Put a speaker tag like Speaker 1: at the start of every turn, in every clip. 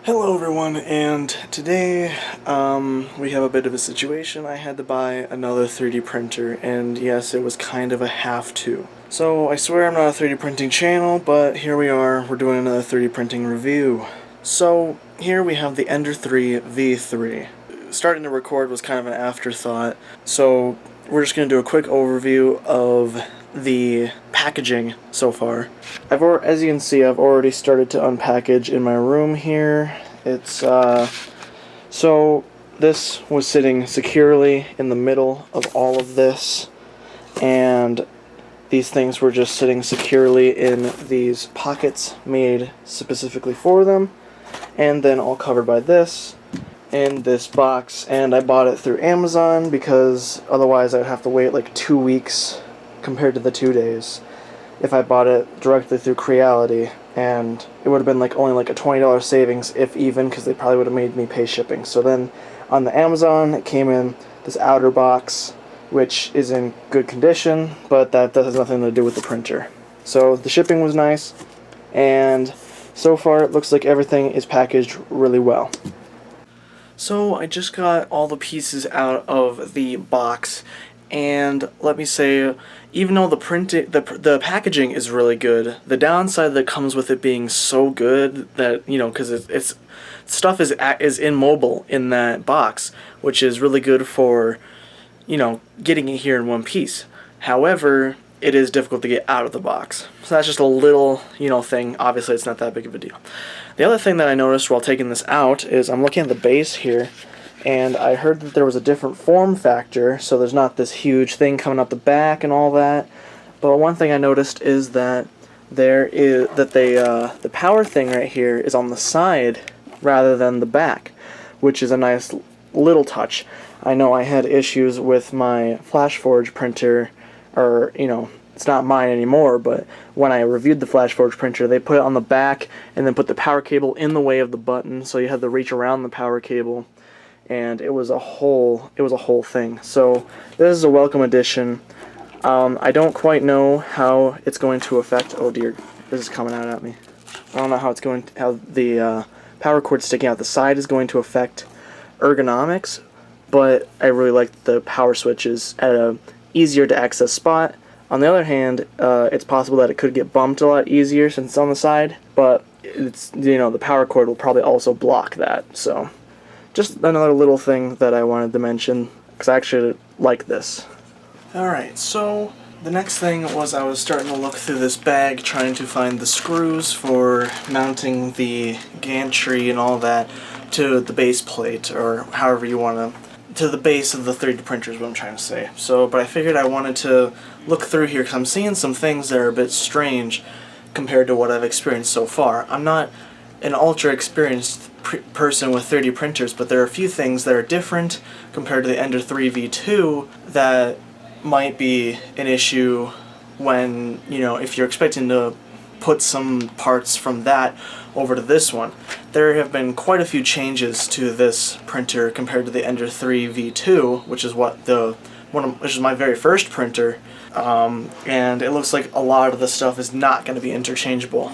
Speaker 1: Hello everyone, and today we have a bit of a situation. I had to buy another 3D printer, and yes, it was kind of a have-to. So I swear I'm not a 3D printing channel, but here we are, we're doing another 3D printing review. So here we have the Ender 3 V3. Starting to record was kind of an afterthought, so we're just going to do a quick overview of the packaging so far. As you can see, I've already started to unpackage in my room here. It's so this was sitting securely in the middle of all of this, and these things were just sitting securely in these pockets made specifically for them, and then all covered by this in this box. And I bought it through Amazon because otherwise I'd have to wait like 2 weeks compared to the 2 days if I bought it directly through Creality, and it would have been only a $20 savings, if even, because they probably would have made me pay shipping. So then on the Amazon, it came in this outer box, which is in good condition, but that has nothing to do with the printer. So the shipping was nice, and so far it looks like everything is packaged really well. So I just got all the pieces out of the box, and let me say, even though the packaging is really good, the downside that comes with it being so good that, because it's stuff is immobile in that box, which is really good for, getting it here in one piece. However, it is difficult to get out of the box. So that's just a little, thing. Obviously, it's not that big of a deal. The other thing that I noticed while taking this out is I'm looking at the base here, and I heard that there was a different form factor, so there's not this huge thing coming up the back and all that. But one thing I noticed is that the power thing right here is on the side rather than the back, which is a nice little touch. I know I had issues with my FlashForge printer, or it's not mine anymore, but when I reviewed the FlashForge printer, they put it on the back and then put the power cable in the way of the button, so you had to reach around the power cable. And it was a whole thing. So this is a welcome addition. I don't quite know how it's going to affect. Oh dear, this is coming out at me. I don't know how the power cord sticking out the side is going to affect ergonomics, but I really like the power switches at a easier to access spot. On the other hand, it's possible that it could get bumped a lot easier since it's on the side, but it's the power cord will probably also block that. So just another little thing that I wanted to mention, because I actually like this. Alright, so the next thing was I was starting to look through this bag trying to find the screws for mounting the gantry and all that to the base plate, or however you want to the base of the 3D printer is what I'm trying to say. But I figured I wanted to look through here because I'm seeing some things that are a bit strange compared to what I've experienced so far. I'm not an ultra experienced person with 3D printers, but there are a few things that are different compared to the Ender 3 V2 that might be an issue when, if you're expecting to put some parts from that over to this one. There have been quite a few changes to this printer compared to the Ender 3 V2, which is which is my very first printer, and it looks like a lot of the stuff is not going to be interchangeable,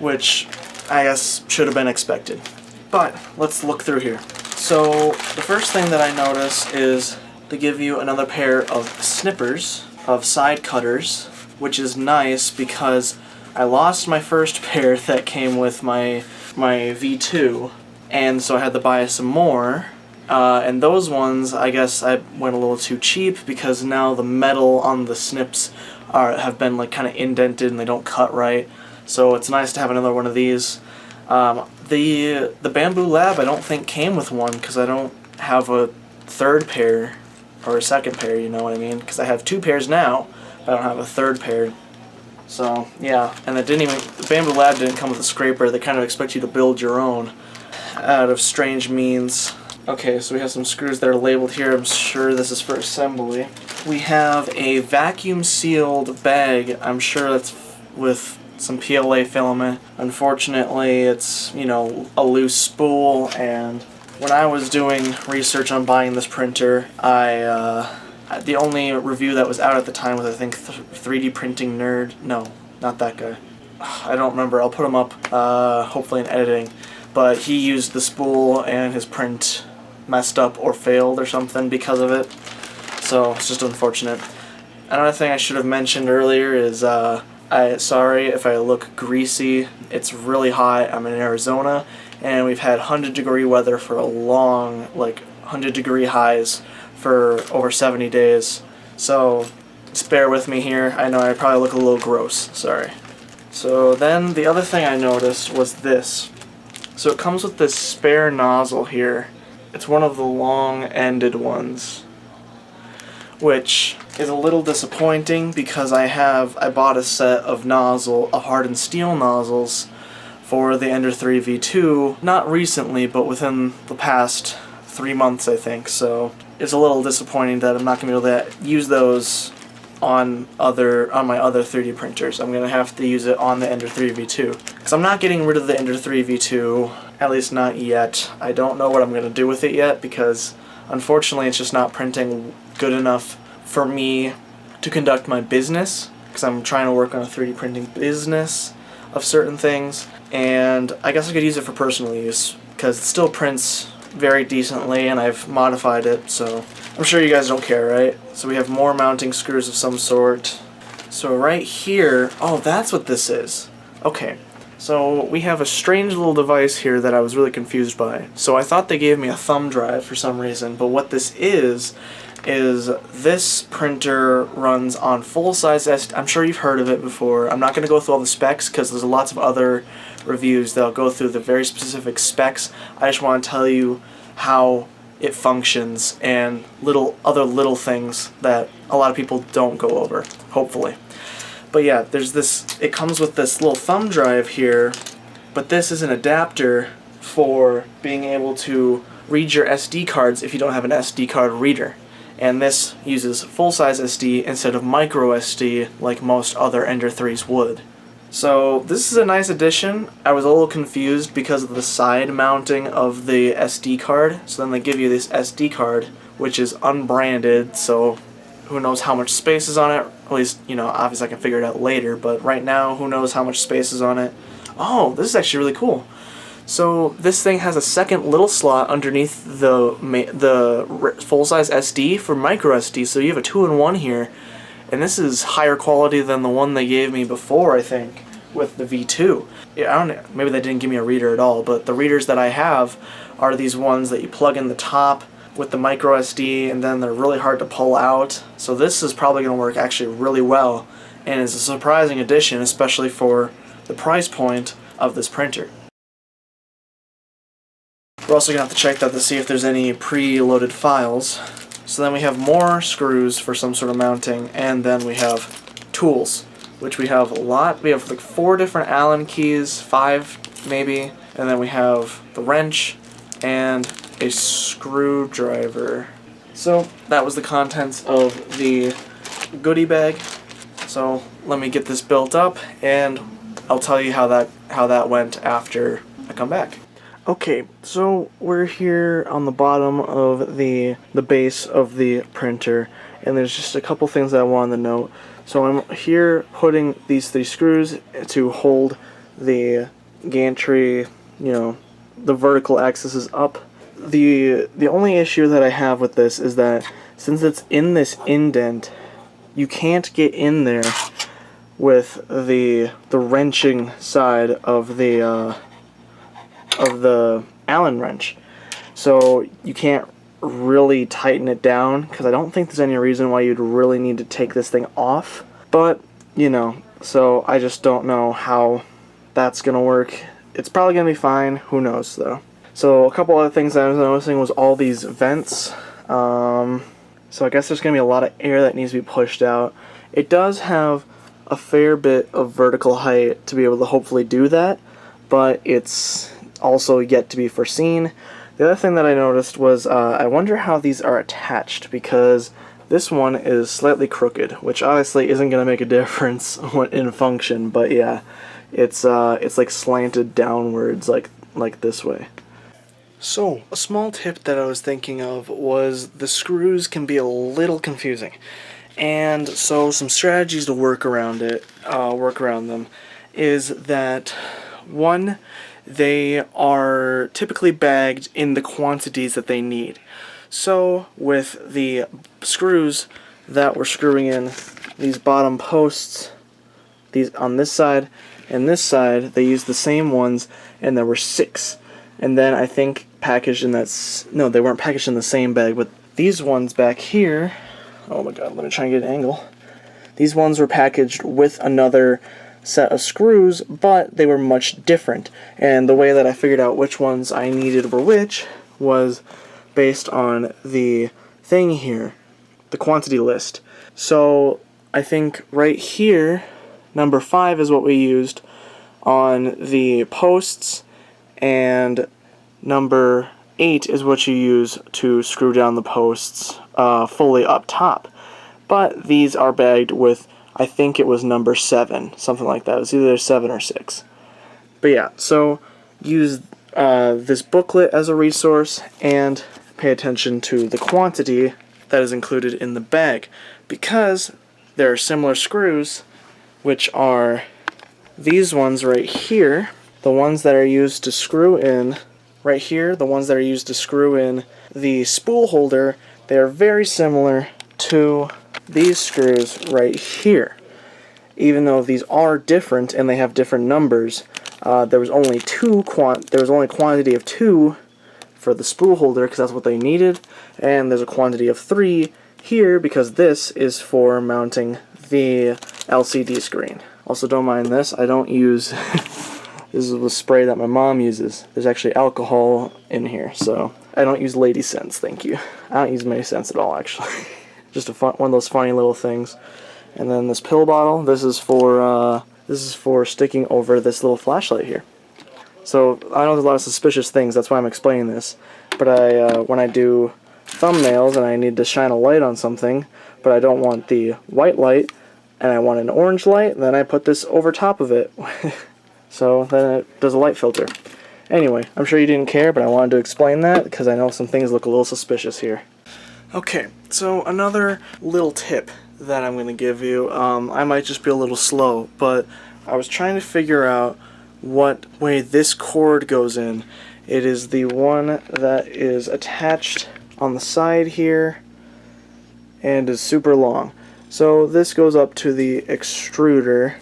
Speaker 1: which I guess should have been expected. But let's look through here. So the first thing that I notice is to give you another pair of snippers, of side cutters, which is nice because I lost my first pair that came with my V2, and so I had to buy some more. And those ones, I guess I went a little too cheap because now the metal on the snips have been kind of indented and they don't cut right. So it's nice to have another one of these. The Bamboo Lab I don't think came with one because I don't have a third pair or a second pair, you know what I mean? Because I have 2 pairs now, but I don't have a third pair. So yeah, and the Bamboo Lab didn't come with a scraper. They kind of expect you to build your own out of strange means. Okay, so we have some screws that are labeled here. I'm sure this is for assembly. We have a vacuum sealed bag. I'm sure that's with some PLA filament. Unfortunately, it's, a loose spool, and when I was doing research on buying this printer, the only review that was out at the time was, I think, 3D Printing Nerd. No, not that guy. I don't remember. I'll put him up, hopefully in editing. but he used the spool and his print messed up or failed or something because of it. So it's just unfortunate. Another thing I should have mentioned earlier is sorry if I look greasy. It's really hot. I'm in Arizona, and we've had 100-degree weather for a long, like 100-degree highs for over 70 days. So just bear with me here. I know I probably look a little gross. Sorry. So then the other thing I noticed was this. So it comes with this spare nozzle here. It's one of the long-ended ones, which is a little disappointing because I bought a set of hardened steel nozzles for the Ender 3 V2, not recently, but within the past 3 months, I think. So it's a little disappointing that I'm not going to be able to use those on my other 3D printers. I'm going to have to use it on the Ender 3 V2. Because I'm not getting rid of the Ender 3 V2, at least not yet. I don't know what I'm going to do with it yet because unfortunately it's just not printing good enough for me to conduct my business, because I'm trying to work on a 3D printing business of certain things, and I guess I could use it for personal use because it still prints very decently and I've modified it, so I'm sure you guys don't care, right? So we have more mounting screws of some sort. So right here, oh, that's what this is. Okay, so we have a strange little device here that I was really confused by. So I thought they gave me a thumb drive for some reason, but what this is this printer runs on full-size SD. I'm sure you've heard of it before. I'm not going to go through all the specs because there's lots of other reviews that'll go through the very specific specs. I just want to tell you how it functions and other little things that a lot of people don't go over, hopefully. But yeah, it comes with this little thumb drive here, but this is an adapter for being able to read your SD cards if you don't have an SD card reader. And this uses full-size SD instead of micro SD like most other Ender 3s would. So this is a nice addition. I was a little confused because of the side mounting of the SD card. So then they give you this SD card, which is unbranded, so who knows how much space is on it. At least, obviously I can figure it out later, but right now, who knows how much space is on it. Oh, this is actually really cool. So this thing has a second little slot underneath the full-size SD for micro SD, so you have a 2-in-1 here, and this is higher quality than the one they gave me before, I think, with the V2. Yeah, I don't know, maybe they didn't give me a reader at all, but the readers that I have are these ones that you plug in the top with the micro SD, and then they're really hard to pull out. So this is probably going to work actually really well, and it's a surprising addition, especially for the price point of this printer. We're also going to have to check that to see if there's any pre-loaded files. So then we have more screws for some sort of mounting, and then we have tools, which we have a lot. We have like 4 different Allen keys, 5 maybe, and then we have the wrench and a screwdriver. So that was the contents of the goodie bag. So let me get this built up, and I'll tell you how that went after I come back. Okay, so we're here on the bottom of the base of the printer, and there's just a couple things that I wanted to note. So I'm here putting these 3 screws to hold the gantry, the vertical axis is up. The only issue that I have with this is that since it's in this indent, you can't get in there with the wrenching side of the Allen wrench. So you can't really tighten it down, because I don't think there's any reason why you'd really need to take this thing off. But, so I just don't know how that's going to work. It's probably going to be fine. Who knows, though. So a couple other things that I was noticing was all these vents. So I guess there's going to be a lot of air that needs to be pushed out. It does have a fair bit of vertical height to be able to hopefully do that, but it's also yet to be foreseen. The other thing that I noticed was I wonder how these are attached, because this one is slightly crooked, which obviously isn't going to make a difference in function, but yeah, it's like slanted downwards like this way. So, a small tip that I was thinking of was the screws can be a little confusing, and so some strategies to work around them is that, one, they are typically bagged in the quantities that they need. So with the screws that we're screwing in these bottom posts, these on this side and this side, they used the same ones, and there were 6. And then I think packaged in that, no, they weren't packaged in the same bag, but these ones back here, oh my god, let me try and get an angle. These ones were packaged with another set of screws, but they were much different. And the way that I figured out which ones I needed were which was based on the thing here, the quantity list. So I think right here, number 5 is what we used on the posts, and number 8 is what you use to screw down the posts fully up top. But these are bagged with, I think it was number 7, something like that. It was either 7 or 6. But yeah, so use this booklet as a resource and pay attention to the quantity that is included in the bag, because there are similar screws, which are these ones right here, the ones that are used to screw in right here, the ones that are used to screw in the spool holder. They are very similar to these screws right here. Even though these are different and they have different numbers, there was only quantity of 2 for the spool holder because that's what they needed, and there's a quantity of 3 here because this is for mounting the LCD screen. Also, don't mind this. I don't use this is the spray that my mom uses. There's actually alcohol in here, so I don't use lady scents. Thank you. I don't use many scents at all, actually. Just one of those funny little things. And then this pill bottle. This is for sticking over this little flashlight here. So I know there's a lot of suspicious things. That's why I'm explaining this. But when I do thumbnails and I need to shine a light on something, but I don't want the white light and I want an orange light, then I put this over top of it. So then it does a light filter. Anyway, I'm sure you didn't care, but I wanted to explain that because I know some things look a little suspicious here. Okay, so another little tip that I'm going to give you. I might just be a little slow, but I was trying to figure out what way this cord goes in. It is the one that is attached on the side here and is super long. So this goes up to the extruder,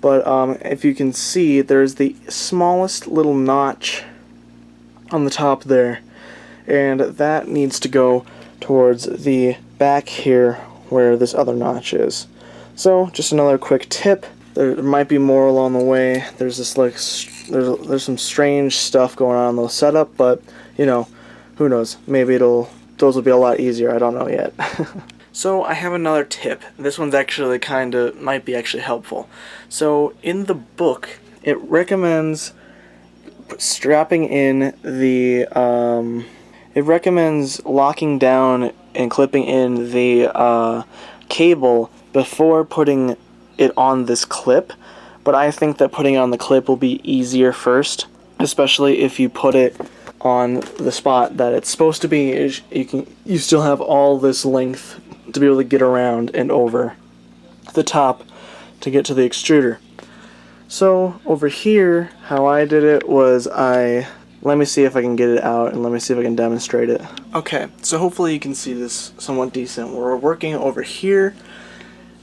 Speaker 1: but if you can see, there's the smallest little notch on the top there, and that needs to go towards the back here where this other notch is. So just another quick tip. There might be more along the way. There's this like there's some strange stuff going on in the setup, but you know, who knows? Maybe those will be a lot easier. I don't know yet. So I have another tip. This one's actually might be actually helpful. So in the book, it recommends strapping in the it recommends locking down and clipping in the cable before putting it on this clip, but I think that putting it on the clip will be easier first, especially if you put it on the spot that it's supposed to be. You still have all this length to be able to get around and over the top to get to the extruder. So over here, how I did it was let me see if I can get it out and let me see if I can demonstrate it. Okay, so hopefully you can see this somewhat decent. We're working over here,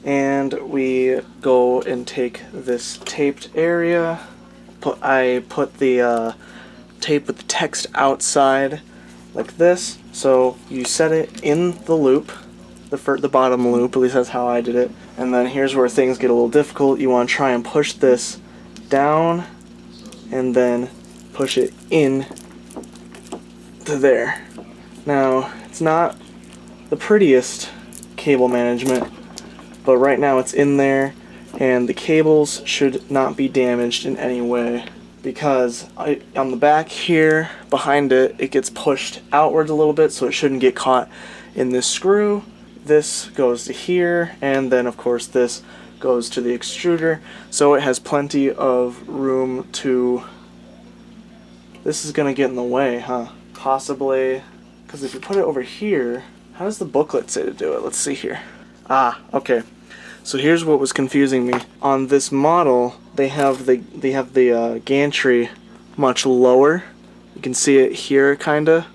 Speaker 1: and we go and take this taped area. I put the tape with the text outside like this, so you set it in the loop, the bottom loop, at least that's how I did it. And then here's where things get a little difficult. You want to try and push this down and then push it in to there. Now, it's not the prettiest cable management, but right now it's in there, and the cables should not be damaged in any way, because on the back here, behind it, it gets pushed outwards a little bit, so it shouldn't get caught in this screw. This goes to here, and then of course this goes to the extruder, so it has plenty of room to... This is gonna get in the way, huh? Possibly, because if you put it over here, how does the booklet say to do it? Let's see here. Ah, okay. So here's what was confusing me. On this model, they have the gantry much lower. You can see it here, kinda.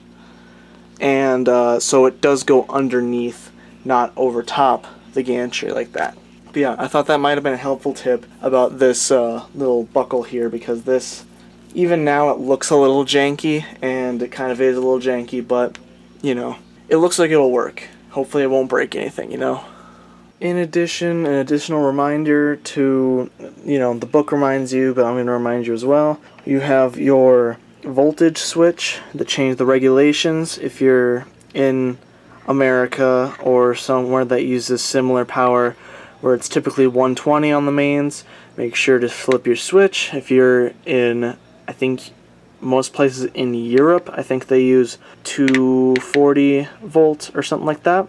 Speaker 1: And so it does go underneath, not over top the gantry like that. But yeah, I thought that might have been a helpful tip about this little buckle here, because this, even now it looks a little janky, and it kind of is a little janky, but, you know, it looks like it'll work. Hopefully it won't break anything, you know. In addition, an additional reminder to, you know, the book reminds you, but I'm going to remind you as well. You have your voltage switch to change the regulations if you're in America or somewhere that uses similar power, where it's typically 120 on the mains. Make sure to flip your switch. If you're in, I think most places in Europe, I think they use 240 volt or something like that.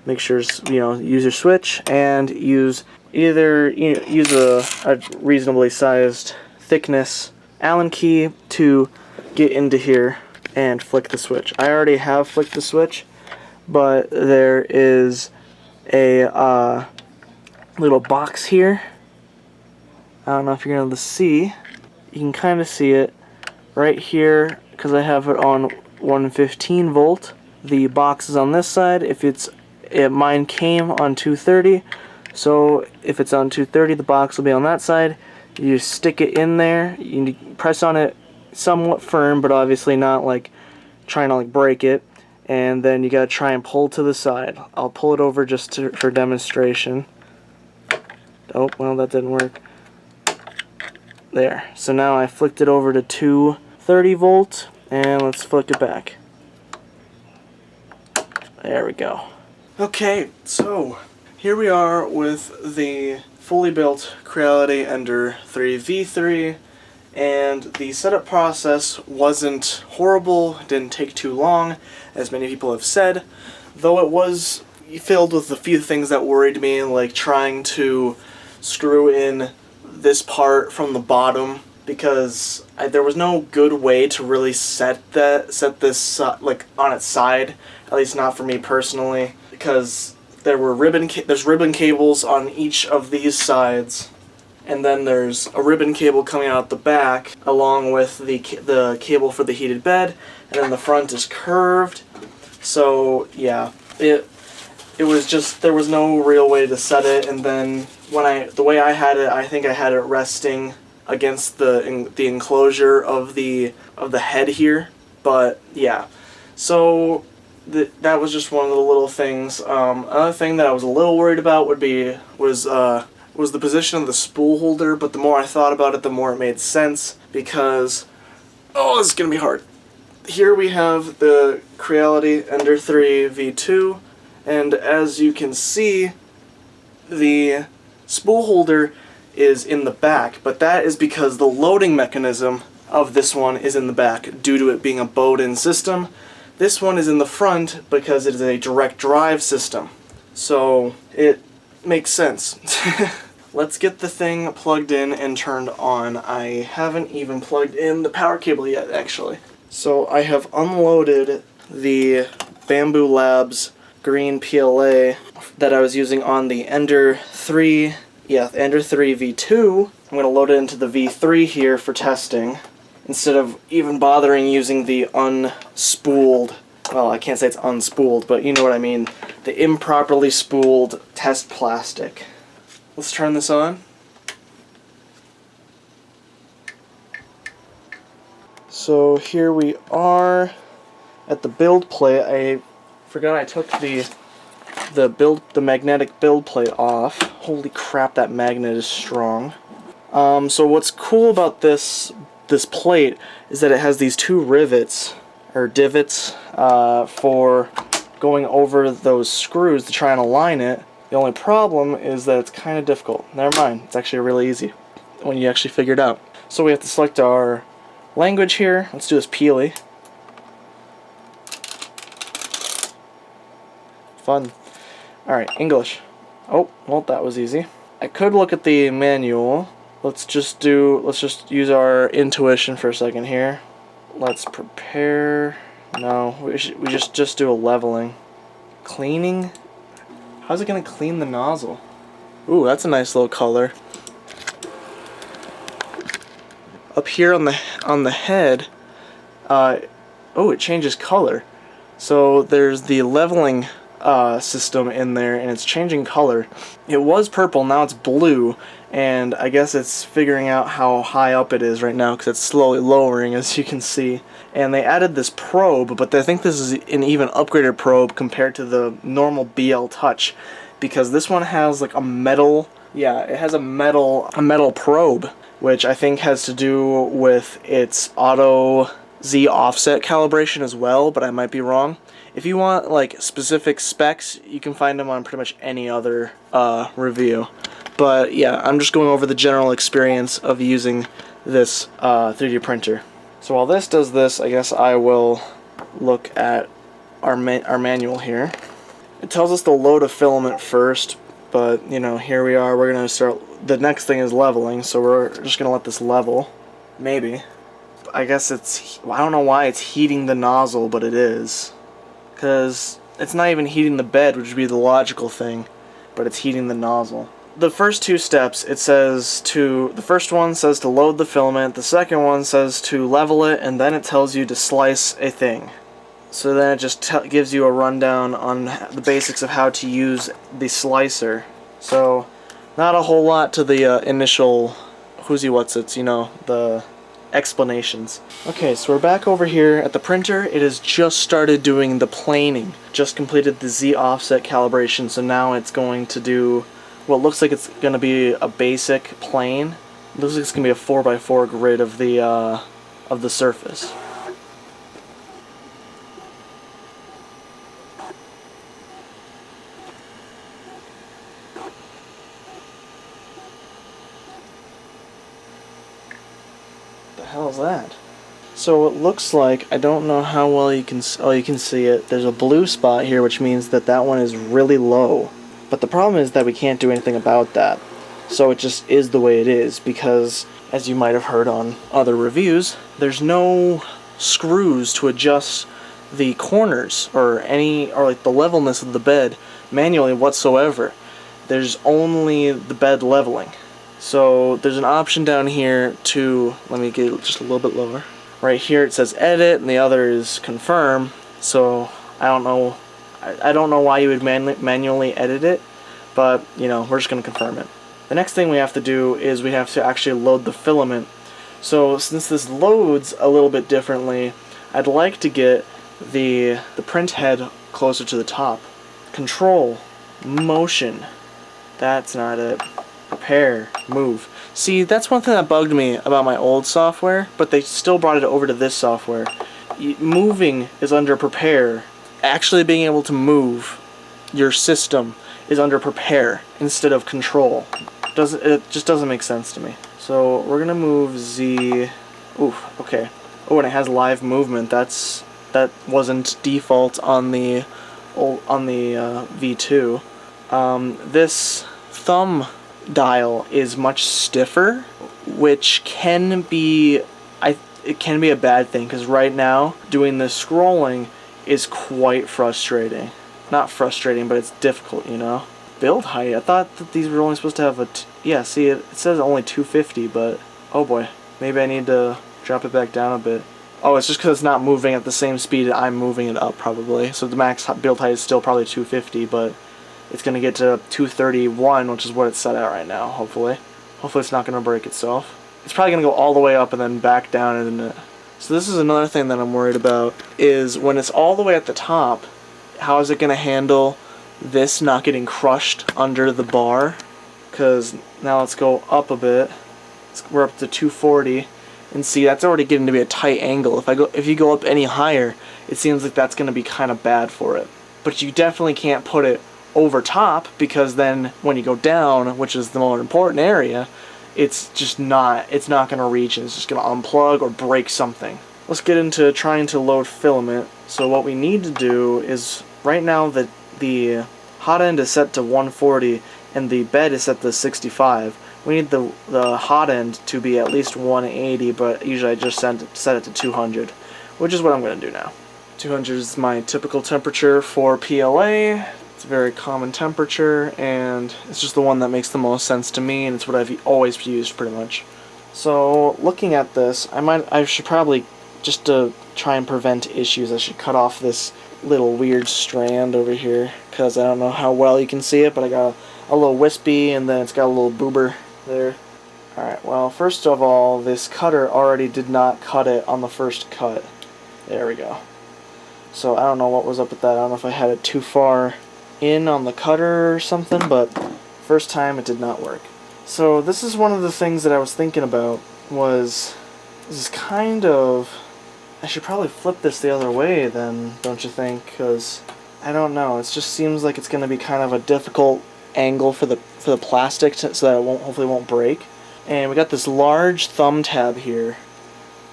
Speaker 1: Make sure, you know, use your switch and use either, you know, use a reasonably sized thickness Allen key to get into here and flick the switch. I already have flicked the switch, but there is a little box here. I don't know if you're going to see. You can kind of see it right here because I have it on 115 volt. The box is on this side. Mine came on 230, so if it's on 230, the box will be on that side. You stick it in there. You press on it somewhat firm, but obviously not like trying to like break it. And then you gotta try and pull to the side. I'll pull it over just for demonstration. Oh, well, that didn't work. There. So now I flicked it over to 230 volt, and let's flick it back. There we go. Okay, so here we are with the fully built Creality Ender 3 V3, and the setup process wasn't horrible, didn't take too long, as many people have said, though it was filled with a few things that worried me, like trying to screw in this part from the bottom, because there was no good way to really set this like on its side, at least not for me personally, because there's ribbon cables on each of these sides, and then there's a ribbon cable coming out the back along with the cable for the heated bed, and then the front is curved. So yeah, it was just, there was no real way to set it. And then the way I had it, I think I had it resting against the enclosure of the head here. But yeah, so that was just one of the little things. Another thing that I was a little worried about was the position of the spool holder, but the more I thought about it, the more it made sense, because, oh, this is going to be hard. Here we have the Creality Ender 3 V2, and as you can see, the spool holder is in the back, but that is because the loading mechanism of this one is in the back due to it being a bowed-in system. This one is in the front because it is a direct drive system. So it makes sense. Let's get the thing plugged in and turned on. I haven't even plugged in the power cable yet, actually. So I have unloaded the Bamboo Labs green PLA that I was using on the Ender 3 V2. I'm going to load it into the V3 here for testing, instead of even bothering using the unspooled, well, I can't say it's unspooled, but you know what I mean, the improperly spooled test plastic. Let's turn this on. So here we are at the build plate. I forgot I took the magnetic build plate off. Holy crap, that magnet is strong. So what's cool about this plate is that it has these two rivets, or divots, for going over those screws to try and align it. The only problem is that it's kind of difficult. Never mind, it's actually really easy when you actually figure it out. So we have to select our language here. Let's do this Peely. Fun. Alright, English. Oh, well, that was easy. I could look at the manual. Let's just use our intuition for a second here. Let's prepare. No, we just do a leveling. Cleaning? How's it gonna clean the nozzle? Ooh, that's a nice little color. up here on the head, oh, it changes color. So there's the leveling system in there, and it's changing color. It was purple, now it's blue, and I guess it's figuring out how high up it is right now because it's slowly lowering, as you can see. And they added this probe, but I think this is an even upgraded probe compared to the normal BL Touch, because this one has like a metal, yeah, it has a metal probe, which I think has to do with its auto Z offset calibration as well, but I might be wrong. If you want like specific specs, you can find them on pretty much any other review. But yeah, I'm just going over the general experience of using this 3D printer. So while this does this, I guess I will look at our manual here. It tells us to load a filament first, but you know, here we are. We're gonna start. The next thing is leveling, so we're just gonna let this level. Maybe. I guess it's. I don't know why it's heating the nozzle, but it is. Because it's not even heating the bed, which would be the logical thing, but it's heating the nozzle. The first two steps, it says to, the first one says to load the filament, the second one says to level it, and then it tells you to slice a thing. So then it just gives you a rundown on the basics of how to use the slicer. So, not a whole lot to the initial who's-he-what's-its, you know, the explanations. Okay, so we're back over here at the printer. It has just started doing the planing. Just completed the Z offset calibration, so now it's going to do what looks like it's going to be a basic plane. It looks like it's going to be a 4x4 grid of the surface. The hell is that? So it looks like, I don't know how well you can, oh, you can see it. There's a blue spot here, which means that that one is really low. But the problem is that we can't do anything about that. So it just is the way it is, because as you might have heard on other reviews, there's no screws to adjust the corners or like the levelness of the bed manually whatsoever. There's only the bed leveling. So there's an option down here to, let me get it just a little bit lower. Right here it says edit and the other is confirm. So I don't know why you would manually edit it, but you know, we're just going to confirm it. The next thing we have to do is we have to actually load the filament. So since this loads a little bit differently, I'd like to get the print head closer to the top. Control, motion, that's not it. Prepare, move. See, that's one thing that bugged me about my old software, but they still brought it over to this software. Moving is under prepare. Actually being able to move your system is under prepare instead of control. It just doesn't make sense to me. So we're gonna move Z. Oof. Okay. Oh, and it has live movement. That wasn't default on the V2. This thumb dial is much stiffer, which can be it can be a bad thing, because right now doing the scrolling is quite frustrating. Not frustrating, but it's difficult, you know. Build height. I thought that these were only supposed to have a yeah, see, it says only 250, but oh boy, maybe I need to drop it back down a bit. Oh, it's just because it's not moving at the same speed that I'm moving it up, probably. So the max build height is still probably 250, but it's going to get to 231, which is what it's set at right now, hopefully. Hopefully it's not going to break itself. It's probably going to go all the way up and then back down, isn't it? So this is another thing that I'm worried about, is when it's all the way at the top, how is it going to handle this not getting crushed under the bar? Because now let's go up a bit. We're up to 240, and see, that's already getting to be a tight angle. If you go up any higher, it seems like that's going to be kind of bad for it. But you definitely can't put it over top, because then when you go down, which is the more important area, it's not going to reach, and it's just going to unplug or break something. Let's get into trying to load filament. So what we need to do is, right now the hot end is set to 140 and the bed is set to 65. We need the hot end to be at least 180, but usually I just set it to 200, which is what I'm going to do now. 200 is my typical temperature for PLA. It's a very common temperature, and it's just the one that makes the most sense to me, and it's what I've always used pretty much. So looking at this, I should probably, just to try and prevent issues, I should cut off this little weird strand over here, because I don't know how well you can see it, but I got a little wispy, and then it's got a little boober there. Alright, well, first of all, this cutter already did not cut it on the first cut. There we go. So I don't know what was up with that. I don't know if I had it too far in on the cutter or something, but first time it did not work. So this is one of the things that I was thinking about, was this is kind of, I should probably flip this the other way then, don't you think? Because I don't know, it just seems like it's going to be kind of a difficult angle for the plastic so that it hopefully won't break. And we got this large thumb tab here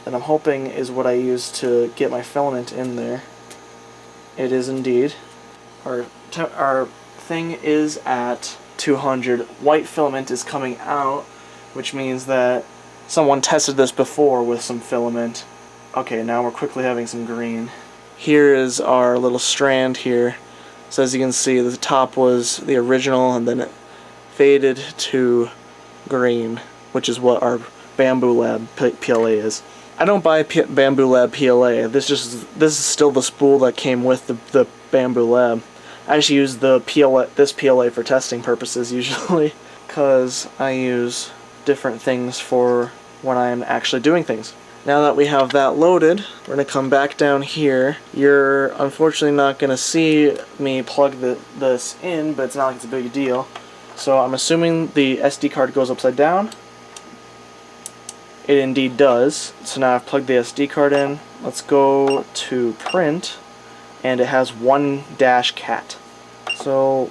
Speaker 1: that I'm hoping is what I use to get my filament in there. It is indeed. Our thing is at 200. White filament is coming out, which means that someone tested this before with some filament. Okay, now we're quickly having some green. Here is our little strand here. So as you can see, the top was the original, and then it faded to green, which is what our Bamboo Lab PLA is. I don't buy Bamboo Lab PLA. This is still the spool that came with the Bamboo Lab. I just use this PLA for testing purposes usually, because I use different things for when I'm actually doing things. Now that we have that loaded, we're going to come back down here. You're unfortunately not going to see me plug this in, but it's not like it's a big deal. So I'm assuming the SD card goes upside down. It indeed does. So now I've plugged the SD card in. Let's go to print, and it has one dash cat. So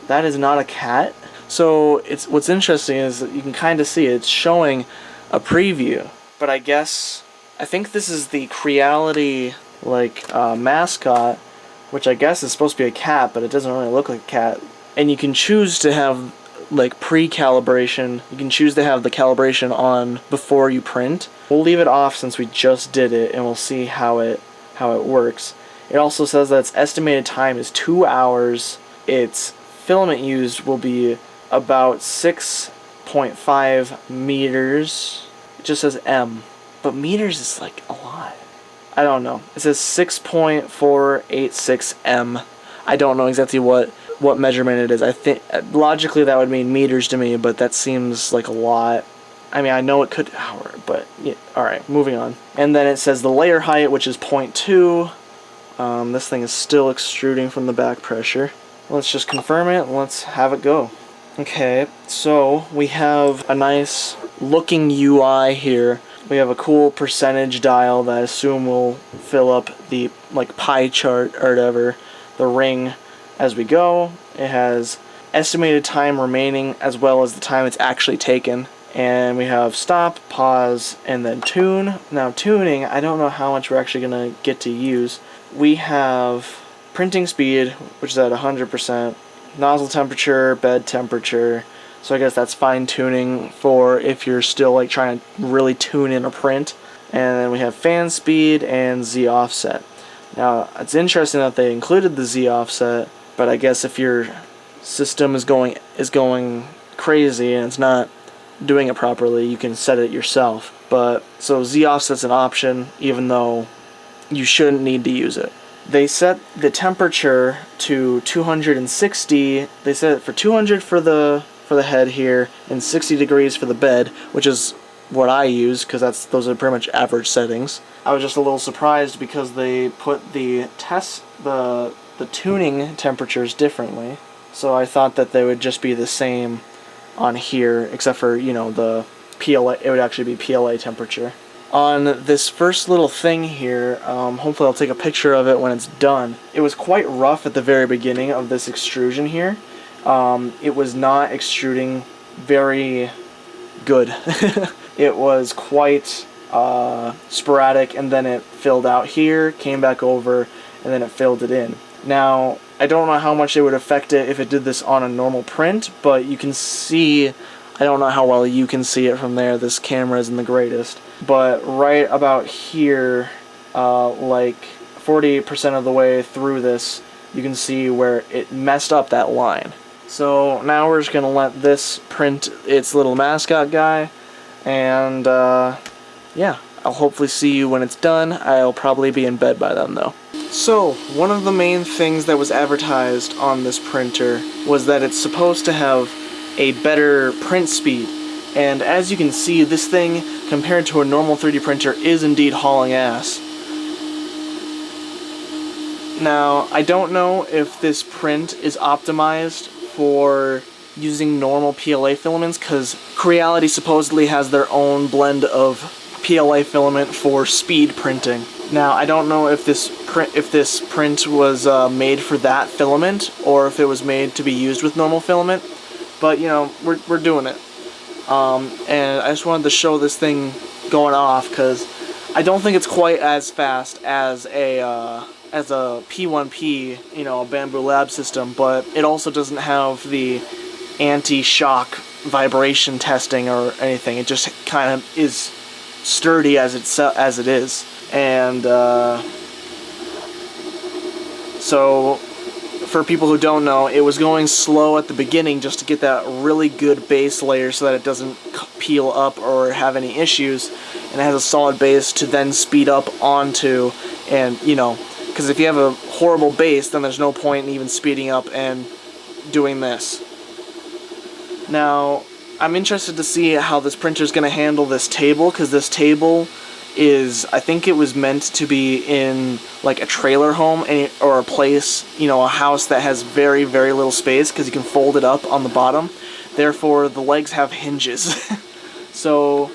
Speaker 1: that is not a cat. So what's interesting is that you can kind of see it's showing a preview. But I think this is the Creality mascot, which I guess is supposed to be a cat, but it doesn't really look like a cat. And you can choose to have pre-calibration. You can choose to have the calibration on before you print. We'll leave it off since we just did it, and we'll see how it works. It also says that its estimated time is 2 hours. Its filament used will be about 6.5 meters. It just says M, but meters is like a lot. I don't know. It says 6.486 M. I don't know exactly what measurement it is. I think logically that would mean meters to me, but that seems like a lot. I mean, I know it could hour, but yeah. Alright, moving on. And then it says the layer height, which is 0.2. This thing is still extruding from the back pressure. Let's just confirm it. Let's have it go. Okay, so we have a nice looking UI here. We have a cool percentage dial that I assume will fill up the pie chart or whatever, the ring as we go. It has estimated time remaining as well as the time it's actually taken. And we have stop, pause, and then tune. Now tuning, I don't know how much we're actually going to get to use. We have printing speed, which is at 100%, nozzle temperature, bed temperature. So I guess that's fine tuning for if you're still trying to really tune in a print. And then we have fan speed and Z offset. Now it's interesting that they included the Z offset, but I guess if your system is going crazy and it's not doing it properly, you can set it yourself. But so Z offset's an option, even though you shouldn't need to use it. They set the temperature to 260. They set it for 200 for the head here and 60 degrees for the bed, which is what I use because those are pretty much average settings. I was just a little surprised because they put the tuning temperatures differently. So I thought that they would just be the same on here, except for the PLA. It would actually be PLA temperature. On this first little thing here, hopefully I'll take a picture of it when it's done. It was quite rough at the very beginning of this extrusion here. It was not extruding very good. It was quite sporadic, and then it filled out here, came back over, and then it filled it in. Now, I don't know how much it would affect it if it did this on a normal print, but you can see, I don't know how well you can see it from there, this camera isn't the greatest, but right about here, 40% of the way through this, you can see where it messed up that line. So now we're just going to let this print its little mascot guy, And yeah, I'll hopefully see you when it's done. I'll probably be in bed by then though. So, one of the main things that was advertised on this printer was that it's supposed to have a better print speed. And as you can see, this thing, compared to a normal 3D printer, is indeed hauling ass. Now, I don't know if this print is optimized for using normal PLA filaments, because Creality supposedly has their own blend of PLA filament for speed printing. Now, I don't know if this print was made for that filament, or if it was made to be used with normal filament, but you know, we're doing it. And I just wanted to show this thing going off, because I don't think it's quite as fast as a P1P, you know, a Bamboo Lab system, but it also doesn't have the anti-shock vibration testing or anything. It just kind of is sturdy as it is. And so for people who don't know, it was going slow at the beginning just to get that really good base layer so that it doesn't peel up or have any issues, and it has a solid base to then speed up onto. And you know, because if you have a horrible base, then there's no point in even speeding up and doing this. Now, I'm interested to see how this printer is going to handle this table, because this table is, I think it was meant to be in like a trailer home or a place, you know, a house that has very, very little space, because you can fold it up on the bottom. Therefore, the legs have hinges. So,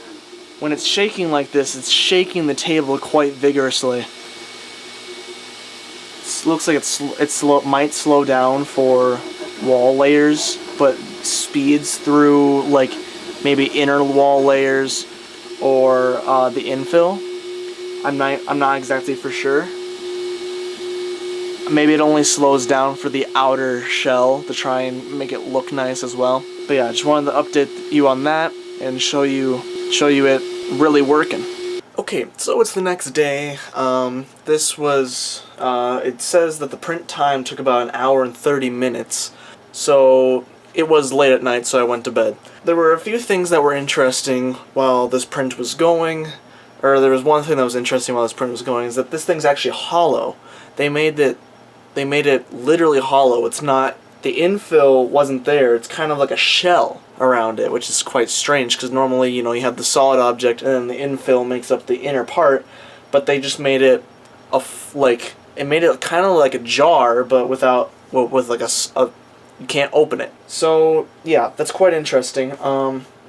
Speaker 1: when it's shaking like this, it's shaking the table quite vigorously. It looks like it might slow down for wall layers, but speeds through like maybe inner wall layers or the infill. I'm not exactly for sure. Maybe it only slows down for the outer shell to try and make it look nice as well. But yeah, I just wanted to update you on that and show you it really working. Okay, so it's the next day. This was, it says that the print time took about 1 hour and 30 minutes. So it was late at night, so I went to bed. There were a few things that were interesting while this print was going, or there was one thing that was interesting while this print was going, is that this thing's actually hollow. They made it literally hollow. It's not, the infill wasn't there, it's kind of like a shell around it, which is quite strange, because normally, you know, you have the solid object and then the infill makes up the inner part, but they just made it it made it kind of like a jar, but with like a you can't open it. So yeah, that's quite interesting.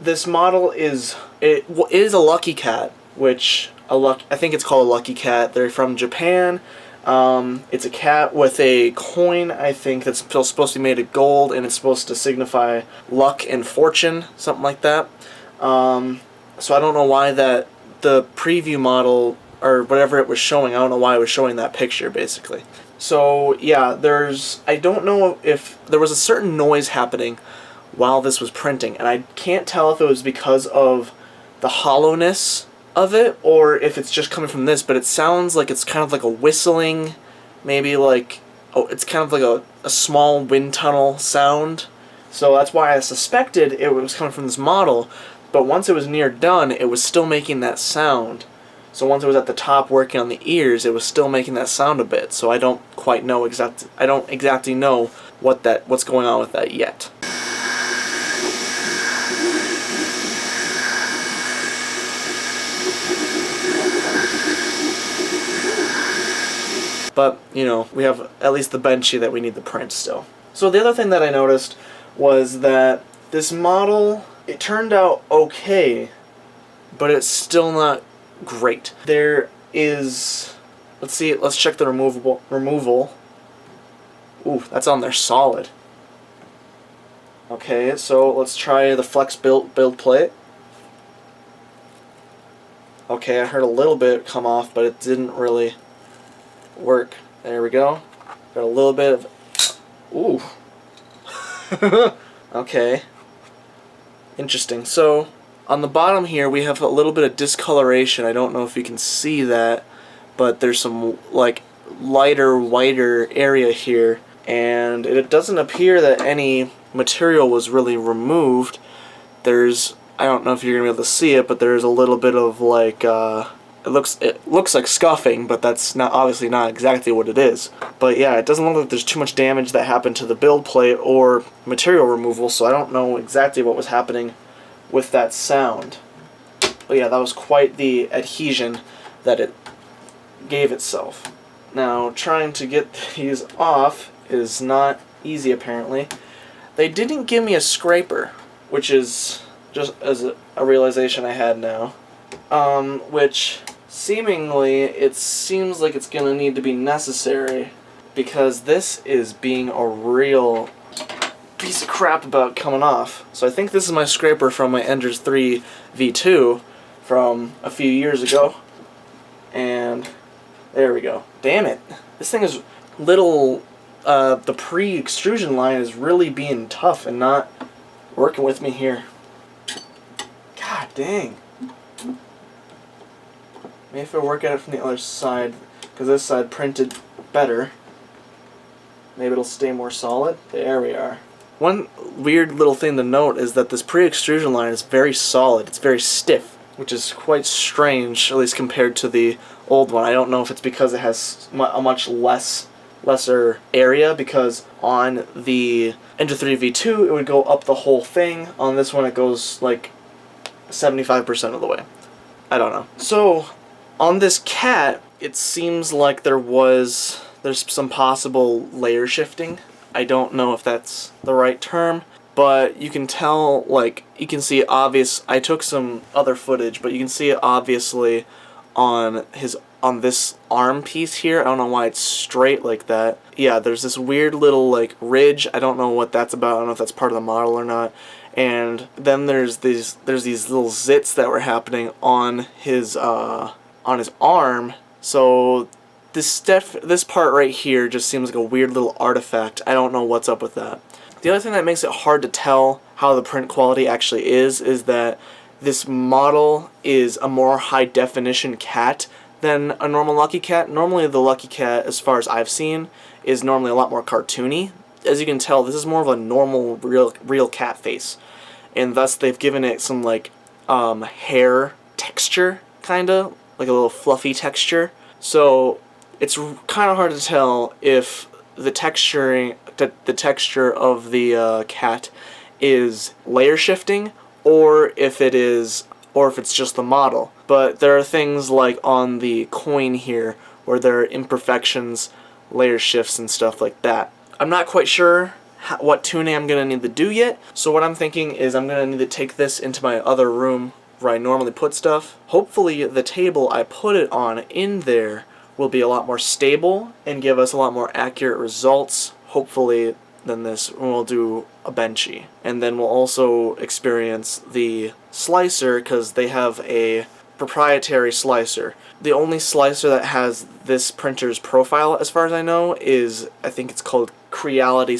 Speaker 1: This model is a Lucky Cat, I think it's called a Lucky Cat. They're from Japan. It's a cat with a coin, I think, that's supposed to be made of gold, and it's supposed to signify luck and fortune, something like that. So I don't know why the preview model, or whatever it was showing, I don't know why it was showing that picture, basically. So yeah, I don't know if there was a certain noise happening while this was printing, and I can't tell if it was because of the hollowness of it or if it's just coming from this, but it sounds like it's kind of like a whistling, maybe like, it's kind of like a small wind tunnel sound. So that's why I suspected it was coming from this model, but once it was near done, it was still making that sound. So once it was at the top working on the ears, it was still making that sound a bit. So I don't quite know I don't exactly know what's going on with that yet. But, you know, we have at least the Benchy that we need to print still. So the other thing that I noticed was that this model, it turned out okay, but it's still not great. There is, let's check the removal. Ooh, that's on there solid. Okay, so let's try the flex build plate. Okay, I heard a little bit come off, but it didn't really work. There we go. Got a little bit of, ooh. Okay. Interesting. So on the bottom here we have a little bit of discoloration. I don't know if you can see that, but there's some like lighter, whiter area here, and it doesn't appear that any material was really removed. I don't know if you're gonna be able to see it, but there's a little bit of like it looks like scuffing, but that's not obviously not exactly what it is. But yeah, it doesn't look like there's too much damage that happened to the build plate or material removal, so I don't know exactly what was happening with that sound. But yeah, that was quite the adhesion that it gave itself. Now, trying to get these off is not easy apparently. They didn't give me a scraper, which is just as a realization I had now. Which seemingly it seems like it's gonna need to be necessary because this is being a real piece of crap about coming off. So I think this is my scraper from my Enders 3 V2 from a few years ago. And there we go. Damn it. This thing is little, the pre-extrusion line is really being tough and not working with me here. God dang. Maybe if I work at it from the other side, because this side printed better, maybe it'll stay more solid. There we are. One weird little thing to note is that this pre-extrusion line is very solid. It's very stiff, which is quite strange, at least compared to the old one. I don't know if it's because it has a much lesser area, because on the Ender 3 V2 it would go up the whole thing. On this one it goes like 75% of the way. I don't know. So on this cat, it seems like there's some possible layer shifting. I don't know if that's the right term, but you can tell, like, you can see obvious. I took some other footage, but you can see it obviously on this arm piece here. I don't know why it's straight like that. Yeah, there's this weird little like ridge. I don't know what that's about. I don't know if that's part of the model or not. And then there's these little zits that were happening on his arm. So this part right here just seems like a weird little artifact. I don't know what's up with that. The other thing that makes it hard to tell how the print quality actually is that this model is a more high definition cat than a normal Lucky Cat. Normally the Lucky Cat, as far as I've seen, is normally a lot more cartoony. As you can tell, this is more of a normal real cat face, and thus they've given it some like hair texture, kinda like a little fluffy texture. So it's kind of hard to tell if the texture of the cat is layer shifting, or if it's just the model. But there are things like on the coin here where there are imperfections, layer shifts, and stuff like that. I'm not quite sure what tuning I'm going to need to do yet, so what I'm thinking is I'm going to need to take this into my other room where I normally put stuff. Hopefully the table I put it on in there will be a lot more stable and give us a lot more accurate results, hopefully, than this when we'll do a benchy. And then we'll also experience the slicer, because they have a proprietary slicer. The only slicer that has this printer's profile, as far as I know, is, I think it's called Creality.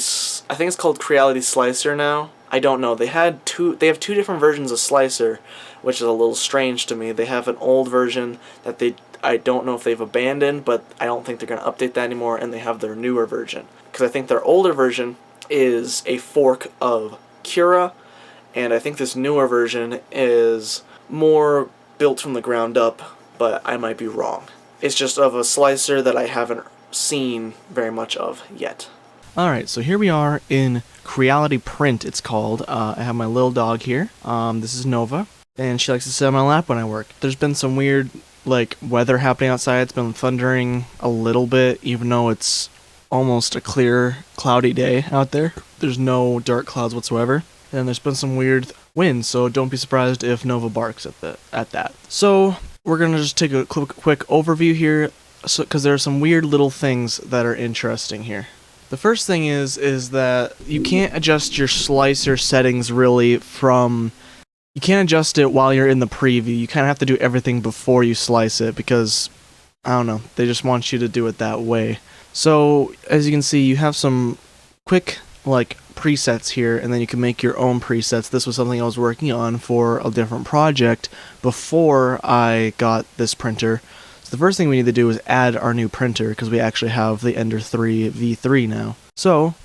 Speaker 1: I think it's called Creality Slicer now. I don't know. They have two different versions of slicer, which is a little strange to me. They have an old version that I don't know if they've abandoned, but I don't think they're going to update that anymore, and they have their newer version. Because I think their older version is a fork of Cura, and I think this newer version is more built from the ground up, but I might be wrong. It's just of a slicer that I haven't seen very much of yet. Alright, so here we are in Creality Print, it's called. I have my little dog here. This is Nova, and she likes to sit on my lap when I work. There's been some weird like weather happening outside. It's been thundering a little bit, even though it's almost a clear, cloudy day out there. There's no dark clouds whatsoever. And there's been some weird wind, so don't be surprised if Nova barks at that. So we're gonna just take a quick overview here, because there are some weird little things that are interesting here. The first thing is that you can't adjust your slicer settings really from. You can't adjust it while you're in the preview. You kind of have to do everything before you slice it, because I don't know, they just want you to do it that way. So as you can see, you have some quick like presets here, and then you can make your own presets. This was something I was working on for a different project before I got this printer. So the first thing we need to do is add our new printer, because we actually have the Ender 3 V3 now. So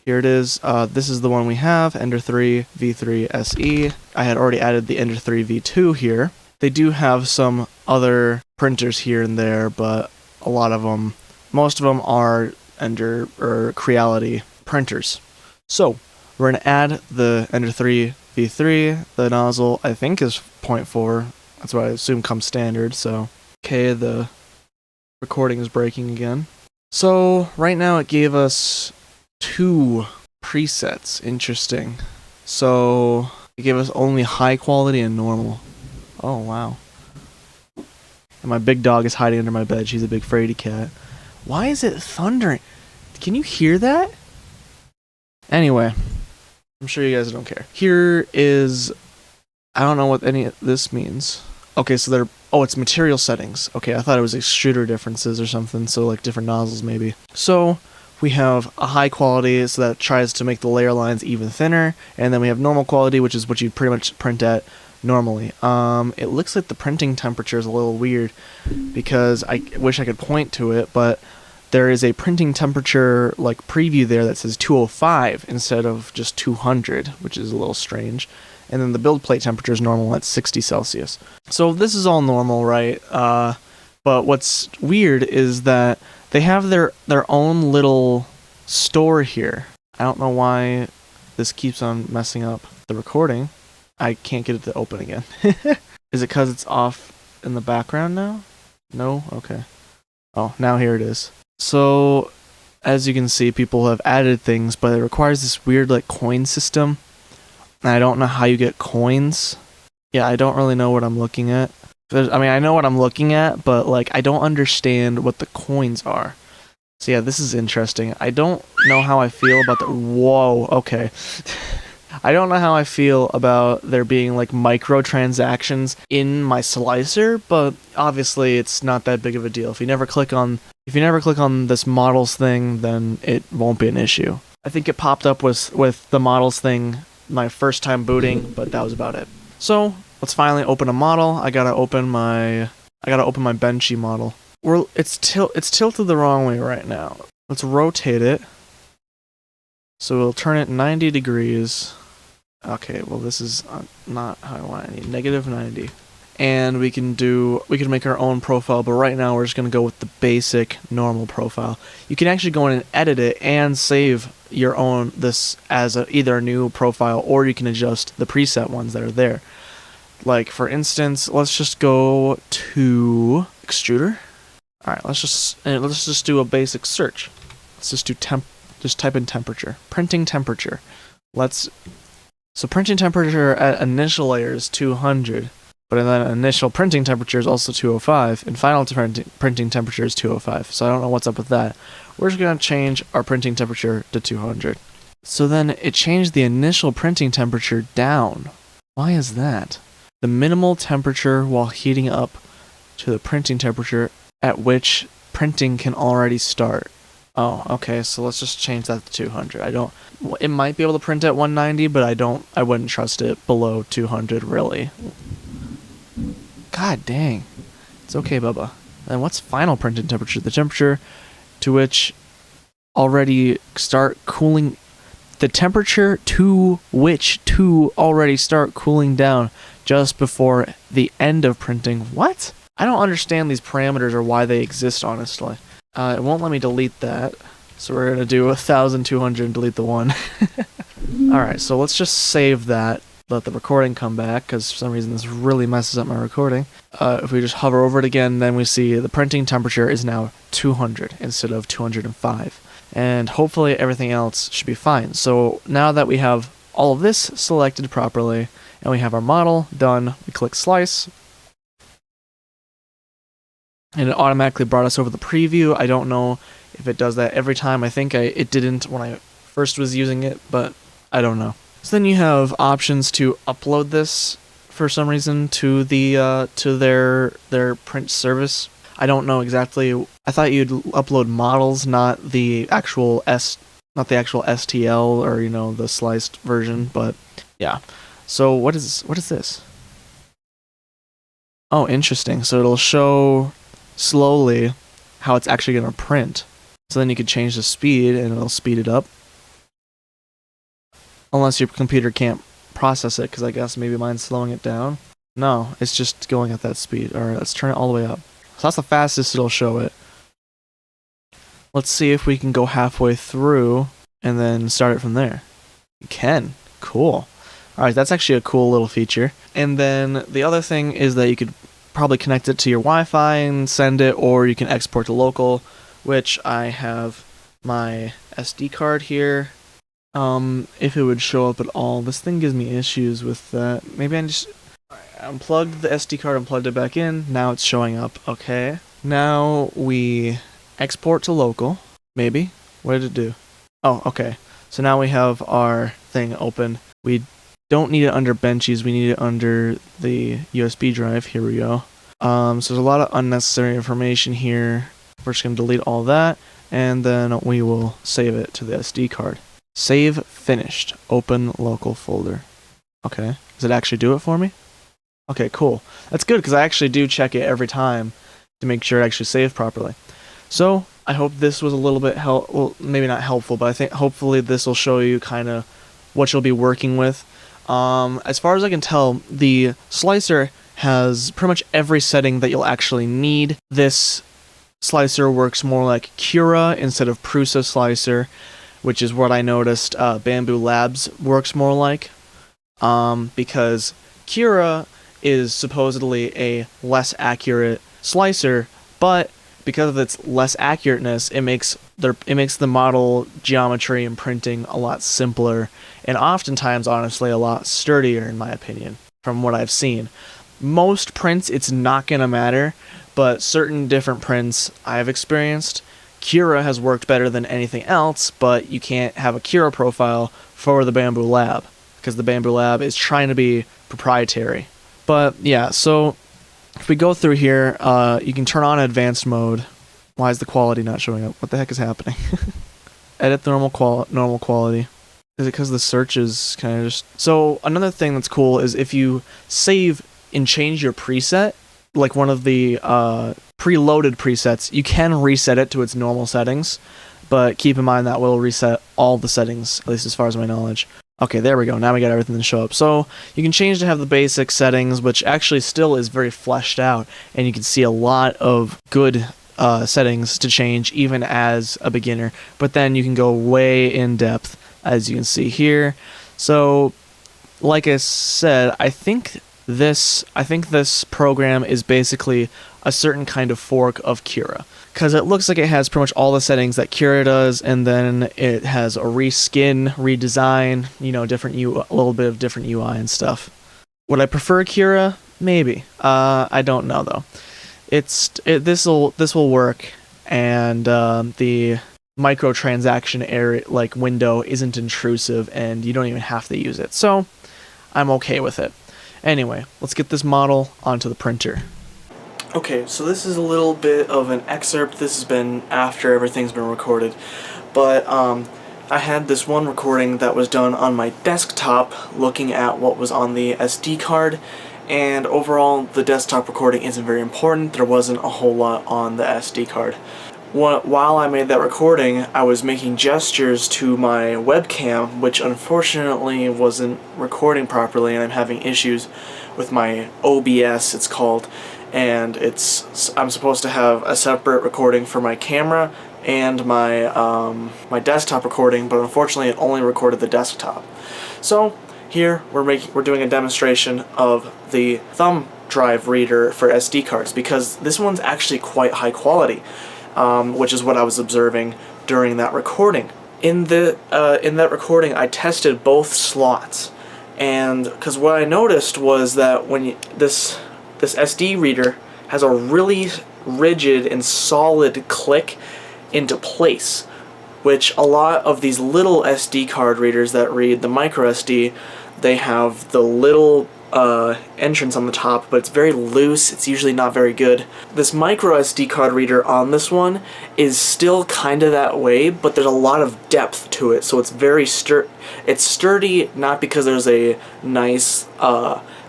Speaker 1: Here it is. This is the one we have, Ender 3 V3 SE. I had already added the Ender 3 V2 here. They do have some other printers here and there, but a lot of them, most of them are Ender or Creality printers. So we're going to add the Ender 3 V3. The nozzle, I think, is 0.4. That's what I assume comes standard. So, okay, the recording is breaking again. So right now it gave us 2 presets. Interesting. So it gave us only high quality and normal. Oh wow. And my big dog is hiding under my bed. She's a big fraidy cat. Why is it thundering? Can you hear that? Anyway, I'm sure you guys don't care. Here is, I don't know what any of this means. Okay, so they're, oh, it's material settings. Okay, I thought it was extruder differences or something, so like different nozzles maybe. So we have a high quality, so that tries to make the layer lines even thinner, and then we have normal quality, which is what you pretty much print at normally. It looks like the printing temperature is a little weird because I wish I could point to it, but there is a printing temperature like preview there that says 205 instead of just 200, which is a little strange. And then the build plate temperature is normal at 60 Celsius. So this is all normal, right? But what's weird is that they have their own little store here. I don't know why this keeps on messing up the recording. I can't get it to open again. Is it because it's off in the background now? No? Okay. Oh, now here it is. So, as you can see, people have added things, but it requires this weird like coin system. And I don't know how you get coins. Yeah, I don't really know what I'm looking at. I mean, I know what I'm looking at, but like I don't understand what the coins are. So yeah, this is interesting. I don't know how I feel about the... Whoa, okay. I don't know how I feel about there being like microtransactions in my slicer, but obviously it's not that big of a deal. If you never click on this models thing, then it won't be an issue. I think it popped up with the models thing my first time booting, but that was about it. So let's finally open a model. I gotta open my benchy model. It's tilted the wrong way right now. Let's rotate it. So we'll turn it 90 degrees. Okay, well this is not how I want it. I need negative 90. And we can make our own profile, but right now we're just gonna go with the basic normal profile. You can actually go in and edit it and save your own this as either a new profile, or you can adjust the preset ones that are there. Like for instance, let's just go to Extruder. All right, let's just do a basic search. Let's just do just type in temperature, printing temperature. So printing temperature at initial layer is 200, but then initial printing temperature is also 205, and final printing temperature is 205. So I don't know what's up with that. We're just gonna change our printing temperature to 200. So then it changed the initial printing temperature down. Why is that? The minimal temperature while heating up to the printing temperature at which printing can already start. Oh, okay, so let's just change that to 200. It might be able to print at 190, but I wouldn't trust it below 200, really. God dang. It's okay, Bubba. Then what's final printing temperature? The temperature to which already start cooling... The temperature to which to already start cooling down just before the end of printing. What? I don't understand these parameters or why they exist, honestly. It won't let me delete that, so we're going to do 1200 and delete the 1. Alright, so let's just save that, let the recording come back, because for some reason this really messes up my recording. If we just hover over it again, then we see the printing temperature is now 200 instead of 205. And hopefully everything else should be fine. So now that we have all of this selected properly, and we have our model done, we click Slice, and it automatically brought us over the preview. I don't know if it does that every time. I think it didn't when I first was using it, but I don't know. So then you have options to upload this for some reason to the to their print service. I don't know exactly. I thought you'd upload models, not the actual STL or the sliced version, but yeah. So what is this? Oh, interesting. So it'll show slowly how it's actually going to print. So then you could change the speed and it'll speed it up. Unless your computer can't process it, because I guess maybe mine's slowing it down. No, it's just going at that speed. Alright, let's turn it all the way up. So that's the fastest it'll show it. Let's see if we can go halfway through and then start it from there. You can. Cool. Alright, that's actually a cool little feature. And then the other thing is that you could probably connect it to your Wi-Fi and send it, or you can export to local, which I have my SD card here. If it would show up at all. This thing gives me issues with that. Maybe I just unplugged the SD card and plugged it back in. Now it's showing up. Okay. Now we export to local. Maybe. What did it do? Oh, okay. So now we have our thing open. We don't need it under Benchies. We need it under the USB drive. Here we go. So there's a lot of unnecessary information here. We're just going to delete all that, and then we will save it to the SD card. Save finished. Open local folder. Okay. Does it actually do it for me? Okay, cool. That's good, because I actually do check it every time to make sure it actually saved properly. So, I hope this was a little bit well, maybe not helpful, but I think hopefully this will show you kind of what you'll be working with. As far as I can tell, the slicer has pretty much every setting that you'll actually need. This slicer works more like Cura instead of Prusa slicer, which is what I noticed Bamboo Labs works more like, because Cura is supposedly a less accurate slicer, but because of its less accurateness, it makes the model geometry and printing a lot simpler, and oftentimes, honestly, a lot sturdier, in my opinion, from what I've seen. Most prints, it's not going to matter, but certain different prints I've experienced, Cura has worked better than anything else, but you can't have a Cura profile for the Bamboo Lab, because the Bamboo Lab is trying to be proprietary. But yeah, so if we go through here, you can turn on advanced mode. Why is the quality not showing up? What the heck is happening? Edit the normal quality. Is it because the search is kind of just... So another thing that's cool is if you save and change your preset, like one of the preloaded presets, you can reset it to its normal settings, but keep in mind that will reset all the settings, at least as far as my knowledge. Okay, there we go. Now we got everything to show up. So you can change to have the basic settings, which actually still is very fleshed out, and you can see a lot of good settings to change even as a beginner. But then you can go way in depth, as you can see here. So, like I said, I think this program is basically a certain kind of fork of Cura, because it looks like it has pretty much all the settings that Cura does, and then it has a reskin, redesign, you know, a little bit of different UI and stuff. Would I prefer Cura? Maybe. I don't know though. This will work, and the microtransaction area, like window, isn't intrusive, and you don't even have to use it. So I'm okay with it. Anyway, let's get this model onto the printer. Okay, so this is a little bit of an excerpt. This has been after everything's been recorded, but I had this one recording that was done on my desktop looking at what was on the SD card, and overall the desktop recording isn't very important. There wasn't a whole lot on the SD card. While I made that recording, I was making gestures to my webcam, which unfortunately wasn't recording properly, and I'm having issues with my OBS, it's called, and I'm supposed to have a separate recording for my camera and my my desktop recording, but unfortunately it only recorded the desktop. So here we're doing a demonstration of the thumb drive reader for SD cards, because this one's actually quite high quality. Which is what I was observing during that recording. In that recording, I tested both slots, and because what I noticed was that when this SD reader has a really rigid and solid click into place, which a lot of these little SD card readers that read the micro SD, they have the little entrance on the top, but it's very loose. It's usually not very good. This micro SD card reader on this one is still kind of that way, but there's a lot of depth to it, so it's very it's sturdy, not because there's a nice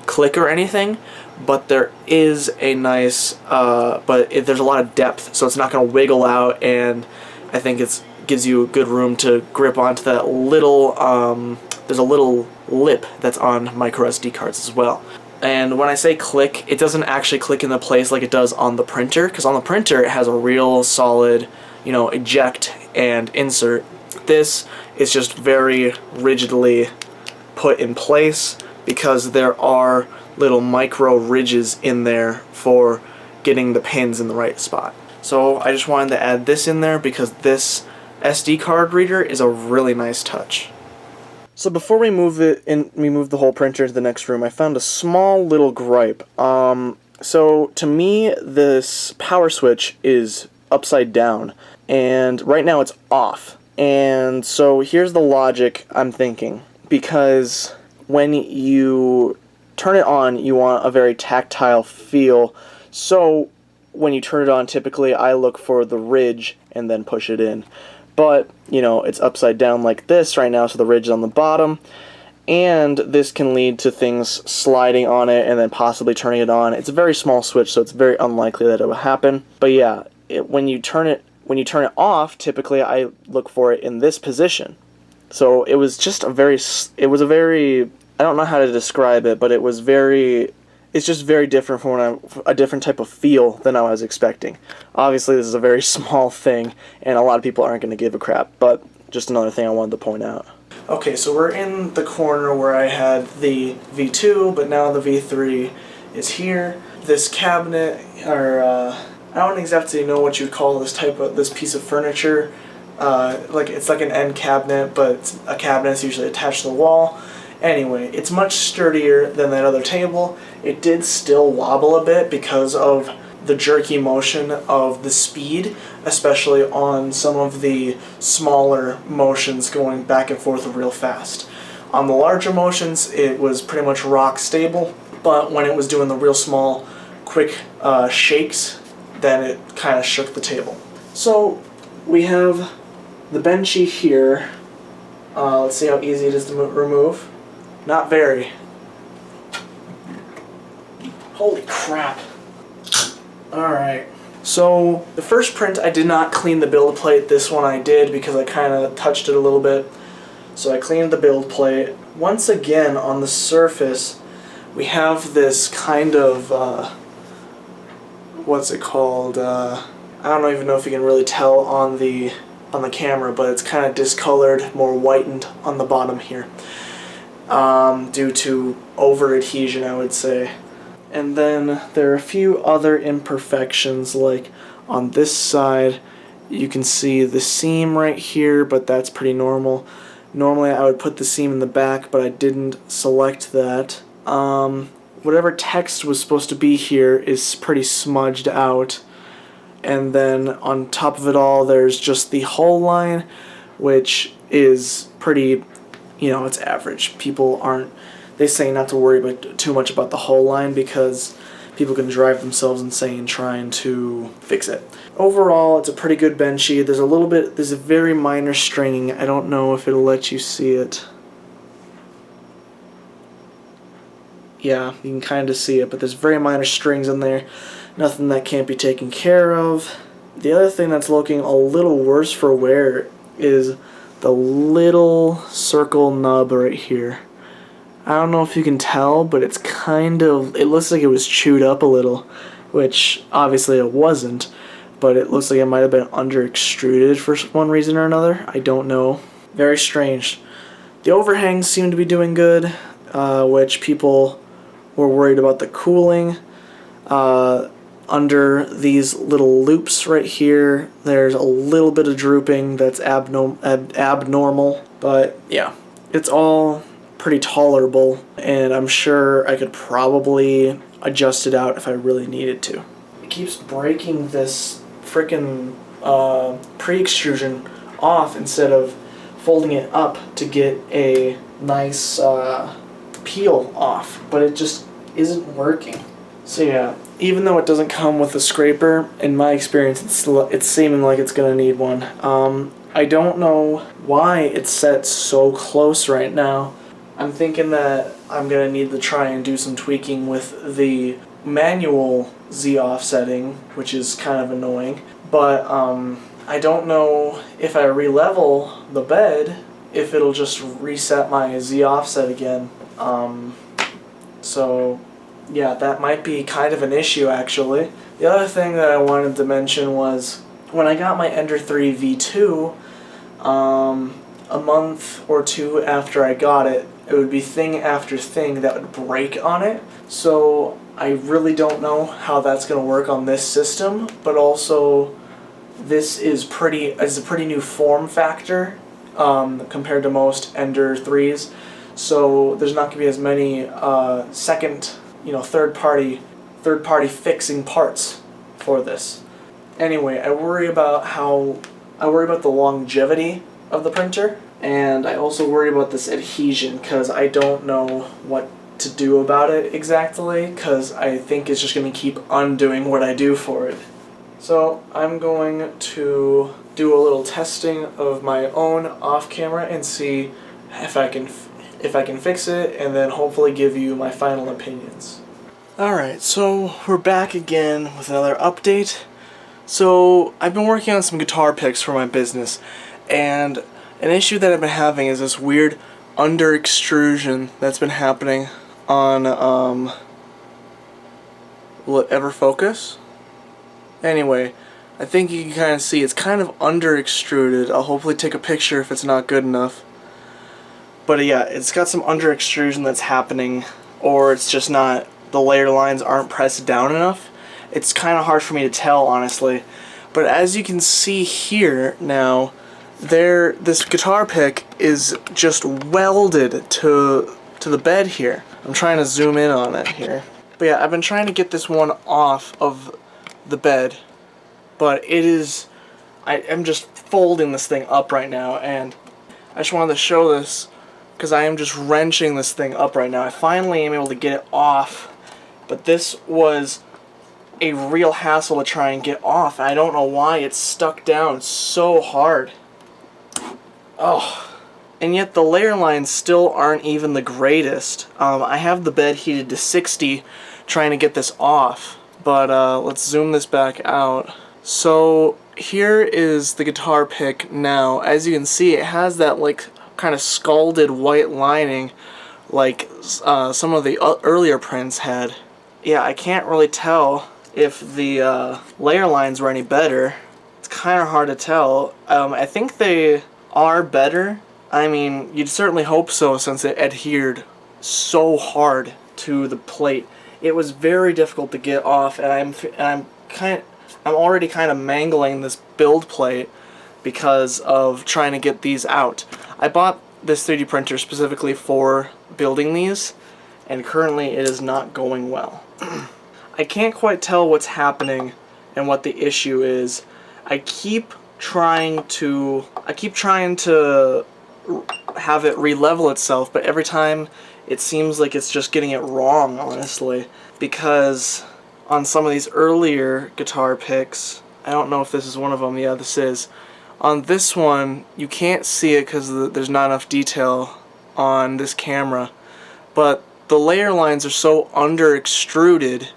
Speaker 1: click or anything, but there is a nice there's a lot of depth, so it's not going to wiggle out, and I think it gives you good room to grip onto that little there's a little lip that's on micro SD cards as well. And when I say click, it doesn't actually click into place like it does on the printer, because on the printer it has a real solid, you know, eject and insert. This is just very rigidly put in place because there are little micro ridges in there for getting the pins in the right spot. So I just wanted to add this in there because this SD card reader is a really nice touch. So before we move the whole printer to the next room, I found a small little gripe. So to me, this power switch is upside down, and right now it's off. And so here's the logic I'm thinking, because when you turn it on, you want a very tactile feel. So when you turn it on, typically I look for the ridge and then push it in. But, you know, it's upside down like this right now, so the ridge is on the bottom. And this can lead to things sliding on it and then possibly turning it on. It's a very small switch, so it's very unlikely that it will happen. But yeah, when you turn it off, typically I look for it in this position. So it was just a very, I don't know how to describe it, but it's just very different from a different type of feel than I was expecting. Obviously, this is a very small thing, and a lot of people aren't going to give a crap, but just another thing I wanted to point out. Okay, so we're in the corner where I had the V2, but now the V3 is here. This cabinet, or I don't exactly know what you'd call this piece of furniture. It's like an end cabinet, but a cabinet is usually attached to the wall. Anyway, it's much sturdier than that other table. It did still wobble a bit because of the jerky motion of the speed, especially on some of the smaller motions going back and forth real fast. On the larger motions, it was pretty much rock stable, but when it was doing the real small, quick shakes, then it kind of shook the table. So we have the benchy here. Let's see how easy it is to remove. Not very. Holy crap. Alright. So, the first print I did not clean the build plate. This one I did because I kind of touched it a little bit. So I cleaned the build plate. Once again, on the surface, we have this kind of, what's it called? I don't even know if you can really tell on the camera, but it's kind of discolored, more whitened on the bottom here. Due to over-adhesion, I would say. And then there are a few other imperfections, like on this side, you can see the seam right here, but that's pretty normal. Normally I would put the seam in the back, but I didn't select that. Whatever text was supposed to be here is pretty smudged out. And then on top of it all, there's just the hull line, which is pretty, you know, it's average. They say not to worry too much about the hull line because people can drive themselves insane trying to fix it. Overall, it's a pretty good benchy. There's a very minor stringing. I don't know if it'll let you see it. Yeah, you can kind of see it, but there's very minor strings in there. Nothing that can't be taken care of. The other thing that's looking a little worse for wear is the little circle nub right here. I don't know if you can tell, but it looks like it was chewed up a little, which obviously it wasn't, but it looks like it might have been under extruded for one reason or another. I don't know. Very strange. The overhangs seem to be doing good, which people were worried about the cooling. Under these little loops right here, there's a little bit of drooping that's abnormal, but yeah, it's all pretty tolerable, and I'm sure I could probably adjust it out if I really needed to. It keeps breaking this frickin' pre-extrusion off instead of folding it up to get a nice peel off, but it just isn't working. So yeah, even though it doesn't come with a scraper, in my experience it's seeming like it's gonna need one. I don't know why it's set so close right now. I'm thinking that I'm gonna need to try and do some tweaking with the manual Z offsetting, which is kind of annoying, but I don't know if I re-level the bed if it'll just reset my Z offset again. So yeah, that might be kind of an issue actually. The other thing that I wanted to mention was when I got my Ender 3 V2, a month or two after I got it, it would be thing after thing that would break on it. So I really don't know how that's going to work on this system, but also this is a pretty new form factor compared to most Ender 3s. So there's not going to be as many third party fixing parts for this. Anyway, I worry about the longevity of the printer, and I also worry about this adhesion because I don't know what to do about it exactly, because I think it's just going to keep undoing what I do for it. So I'm going to do a little testing of my own off camera and see if I can fix it, and then hopefully give you my final opinions. Alright, so we're back again with another update. So I've been working on some guitar picks for my business, and an issue that I've been having is this weird under extrusion that's been happening on will it ever focus? Anyway, I think you can kind of see it's kind of under extruded. I'll hopefully take a picture if it's not good enough. But yeah, it's got some under extrusion that's happening, or it's just not, the layer lines aren't pressed down enough. It's kind of hard for me to tell, honestly. But as you can see here now, this guitar pick is just welded to the bed here. I'm trying to zoom in on it here. But yeah, I've been trying to get this one off of the bed, but it is, I'm just folding this thing up right now, and I just wanted to show this because I am just wrenching this thing up right now. I finally am able to get it off, but this was a real hassle to try and get off. I don't know why it's stuck down so hard. Oh. And yet the layer lines still aren't even the greatest. I have the bed heated to 60 trying to get this off, but let's zoom this back out. So here is the guitar pick now. As you can see, it has that like kind of scalded white lining like some of the earlier prints had. Yeah, I can't really tell if the layer lines were any better. It's kind of hard to tell. I think they are better. I mean, you'd certainly hope so since it adhered so hard to the plate. It was very difficult to get off, and I'm already kind of mangling this build plate because of trying to get these out. I bought this 3D printer specifically for building these, and currently it is not going well. I can't quite tell what's happening and what the issue is. I keep trying to have it re-level itself, but every time it seems like it's just getting it wrong, honestly, because on some of these earlier guitar picks, I don't know if this is one of them, yeah, this is. On this one, you can't see it because there's not enough detail on this camera, but the layer lines are so under extruded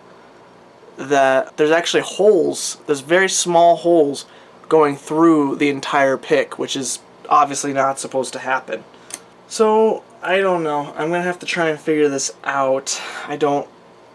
Speaker 1: that there's actually holes, there's very small holes going through the entire pick, which is obviously not supposed to happen. So, I don't know. I'm going to have to try and figure this out. I don't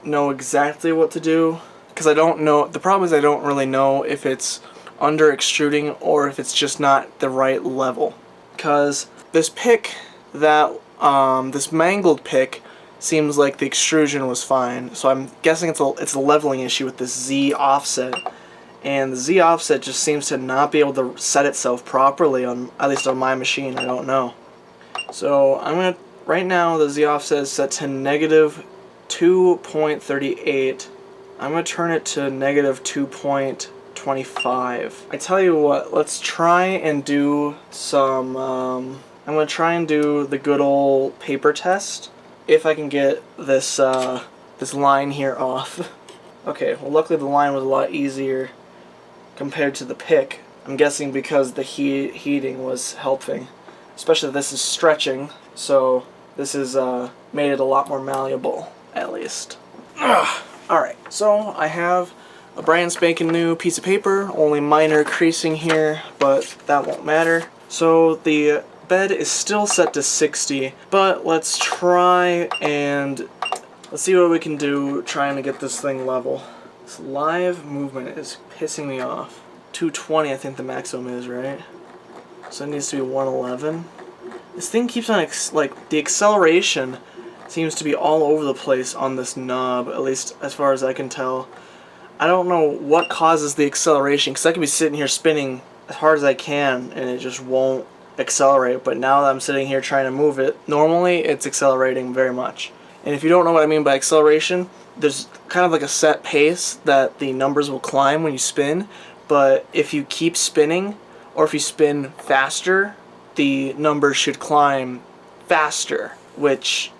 Speaker 1: know exactly what to do, because I don't know, the problem is I don't really know if it's under extruding or if it's just not the right level. Because this pick, this mangled pick, seems like the extrusion was fine, so I'm guessing it's a leveling issue with this Z offset. And the Z offset just seems to not be able to set itself properly, at least on my machine. I don't know. So right now the Z offset is set to negative 2.38. I'm going to turn it to negative 2.25. I tell you what, let's try and do some, I'm going to try and do the good old paper test, if I can get this, this line here off. Okay, well luckily the line was a lot easier compared to the pick. I'm guessing because the heating was helping. Especially this is stretching, so this has made it a lot more malleable, at least. Alright, so I have a brand spanking new piece of paper, only minor creasing here, but that won't matter. So the bed is still set to 60, but let's try and let's see what we can do trying to get this thing level. This live movement is pissing me off. 220 I think the maximum is, right? So it needs to be 111. This thing keeps on, like, the acceleration seems to be all over the place on this knob, at least as far as I can tell. I don't know what causes the acceleration, because I could be sitting here spinning as hard as I can and it just won't accelerate, but now that I'm sitting here trying to move it, normally it's accelerating very much. And if you don't know what I mean by acceleration, there's kind of like a set pace that the numbers will climb when you spin, but if you keep spinning, or if you spin faster, the numbers should climb faster, which,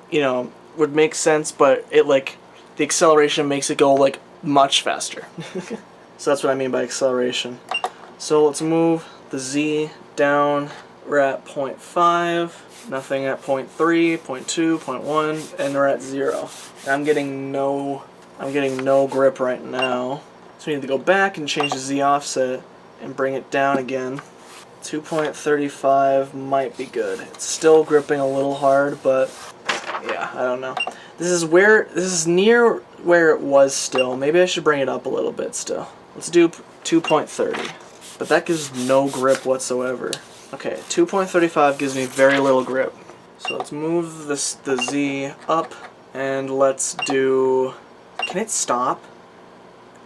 Speaker 1: you know, would make sense, but it, like, the acceleration makes it go, like, much faster. So that's what I mean by acceleration. So let's move the Z down. We're at 0.5, nothing at 0.3, 0.2, 0.1, and we're at 0. I'm getting no grip right now. So we need to go back and change the Z offset and bring it down again. 2.35 might be good. It's still gripping a little hard, but yeah, I don't know. This is near where it was still. Maybe I should bring it up a little bit still. Let's do 2.30. But that gives no grip whatsoever. Okay, 2.35 gives me very little grip. So let's move the Z up and let's do... Can it stop?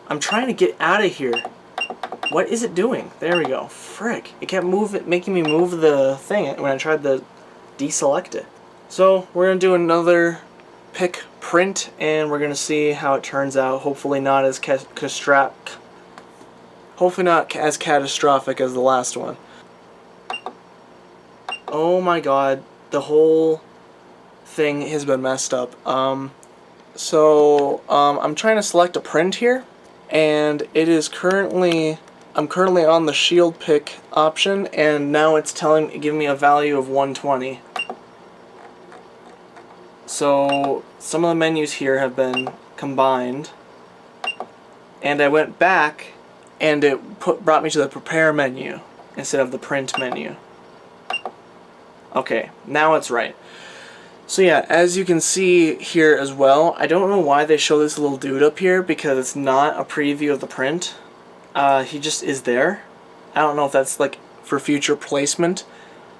Speaker 1: I'm trying to get out of here. What is it doing? There we go. Frick. It kept making me move the thing when I tried to deselect it. So we're going to do another pick print and we're going to see how it turns out. Hopefully not as catastrophic as the last one. Oh my god, the whole thing has been messed up. I'm trying to select a print here, and it is I'm currently on the shield pick option, and now it's giving me a value of 120. So some of the menus here have been combined, and I went back and it brought me to the prepare menu instead of the print menu. Okay, now it's right. So yeah, as you can see here as well, I don't know why they show this little dude up here, because it's not a preview of the print. He just is there. I don't know if that's like for future placement,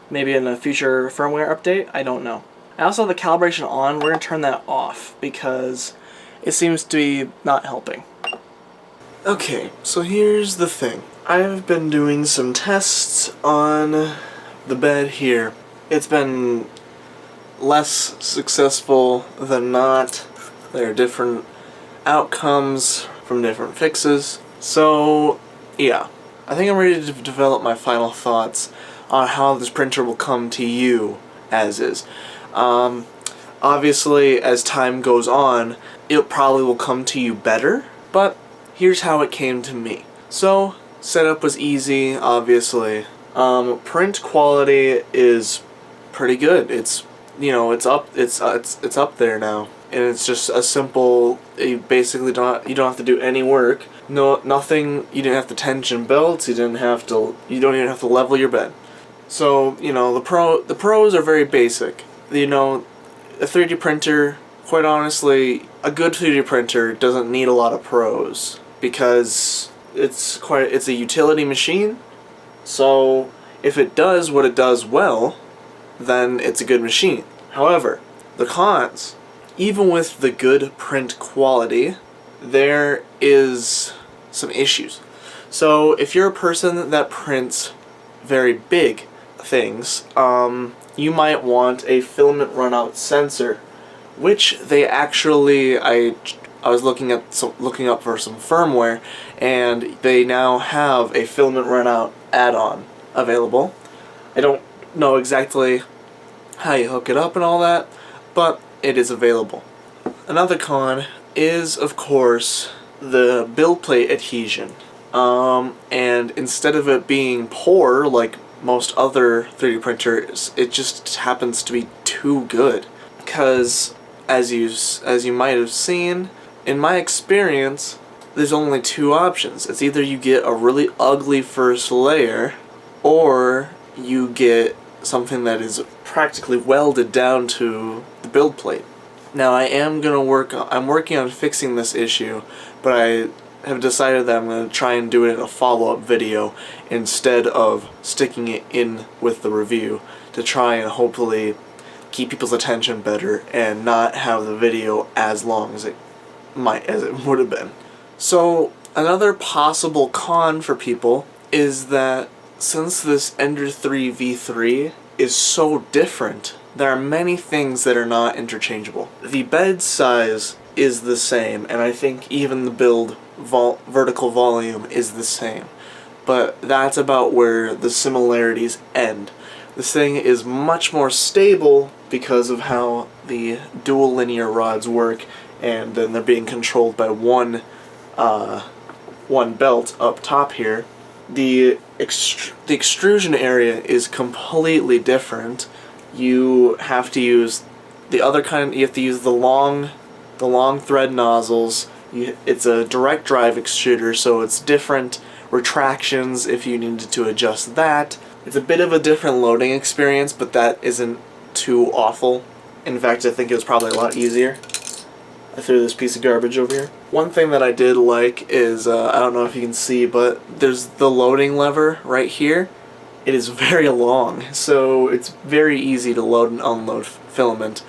Speaker 1: maybe in a future firmware update, I don't know. I also have the calibration on. We're going to turn that off because it seems to be not helping. Okay, so here's the thing. I've been doing some tests on the bed here. It's been less successful than not. There are different outcomes from different fixes. So, yeah. I think I'm ready to develop my final thoughts on how this printer will come to you as is. Obviously, as time goes on, it probably will come to you better, but here's how it came to me. So, setup was easy, obviously. Print quality is pretty good. It's, you know, it's up there now, and it's just a simple. You basically don't have to do any work. Nothing. You didn't have to tension belts. You don't even have to level your bed. So, you know, the pros are very basic. You know, a 3D printer, quite honestly, a good 3D printer doesn't need a lot of pros because it's a utility machine. So if it does what it does well, then it's a good machine. However, the cons, even with the good print quality, there is some issues. So if you're a person that prints very big things, you might want a filament runout sensor, which they actually, I was looking up for some firmware, and they now have a filament runout add-on available. I don't know exactly how you hook it up and all that, but it is available. Another con is, of course, the build plate adhesion. And instead of it being poor like most other 3D printers, it just happens to be too good. Because as you might have seen, in my experience, there's only two options. It's either you get a really ugly first layer, or you get something that is practically welded down to the build plate. Now I'm working on fixing this issue, but I have decided that I'm going to try and do it in a follow-up video instead of sticking it in with the review, to try and hopefully keep people's attention better and not have the video as long as it would have been. So another possible con for people is that since this Ender 3 V3 is so different, there are many things that are not interchangeable. The bed size is the same, and I think even the build vertical volume is the same. But that's about where the similarities end. This thing is much more stable because of how the dual linear rods work, and then they're being controlled by one belt up top here. The extrusion area is completely different. You have to use you have to use the long thread nozzles. It's a direct drive extruder, so it's different retractions if you needed to adjust that. It's a bit of a different loading experience, but that isn't too awful. In fact, I think it was probably a lot easier. I threw this piece of garbage over here. One thing that I did like is, I don't know if you can see, but there's the loading lever right here. It is very long, so it's very easy to load and unload filament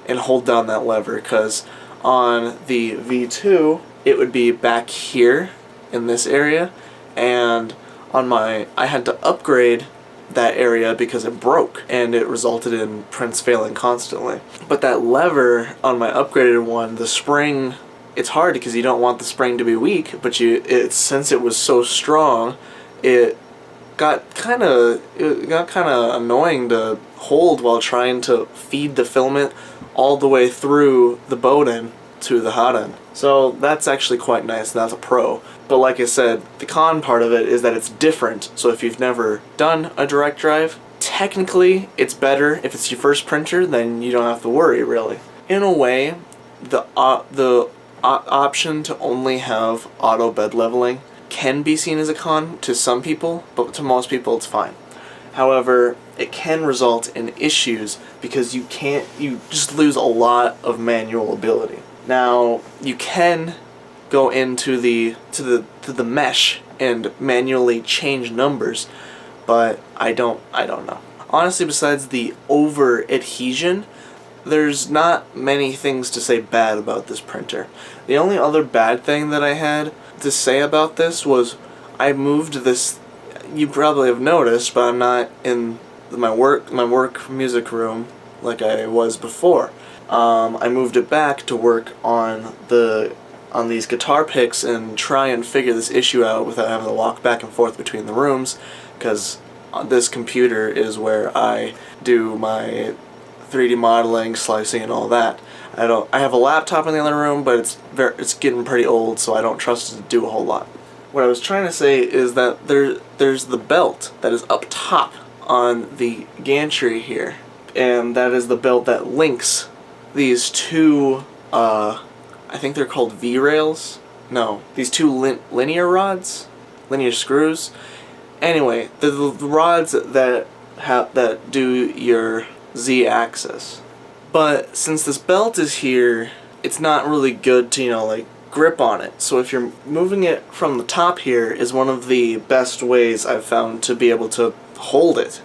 Speaker 1: and hold down that lever, because on the V2 it would be back here in this area, and I had to upgrade that area because it broke and it resulted in prints failing constantly. But that lever on my upgraded one, the spring, it's hard because you don't want the spring to be weak, but since it was so strong, it got kind of annoying to hold while trying to feed the filament all the way through the bowden to the hot end. So that's actually quite nice. That's a pro. But like I said, the con part of it is that it's different. So if you've never done a direct drive, technically it's better. If it's your first printer, then you don't have to worry, really. In a way, the option to only have auto bed leveling can be seen as a con to some people, but to most people it's fine. However, it can result in issues because you just lose a lot of manual ability. Now, you can go into the mesh and manually change numbers, but I don't know. Honestly, besides the over adhesion, there's not many things to say bad about this printer. The only other bad thing that I had to say about this was I moved this. You probably have noticed, but I'm not in my work music room like I was before. I moved it back to work on these guitar picks and try and figure this issue out without having to walk back and forth between the rooms, because this computer is where I do my 3D modeling, slicing, and all that. I have a laptop in the other room, but it's getting pretty old, so I don't trust it to do a whole lot. What I was trying to say is that there's the belt that is up top on the gantry here, and that is the belt that links these two, I think they're called V-rails? No, these two linear rods? Linear screws? Anyway, the rods that do your Z-axis. But since this belt is here, it's not really good to, grip on it. So if you're moving it from the top here is one of the best ways I've found to be able to hold it.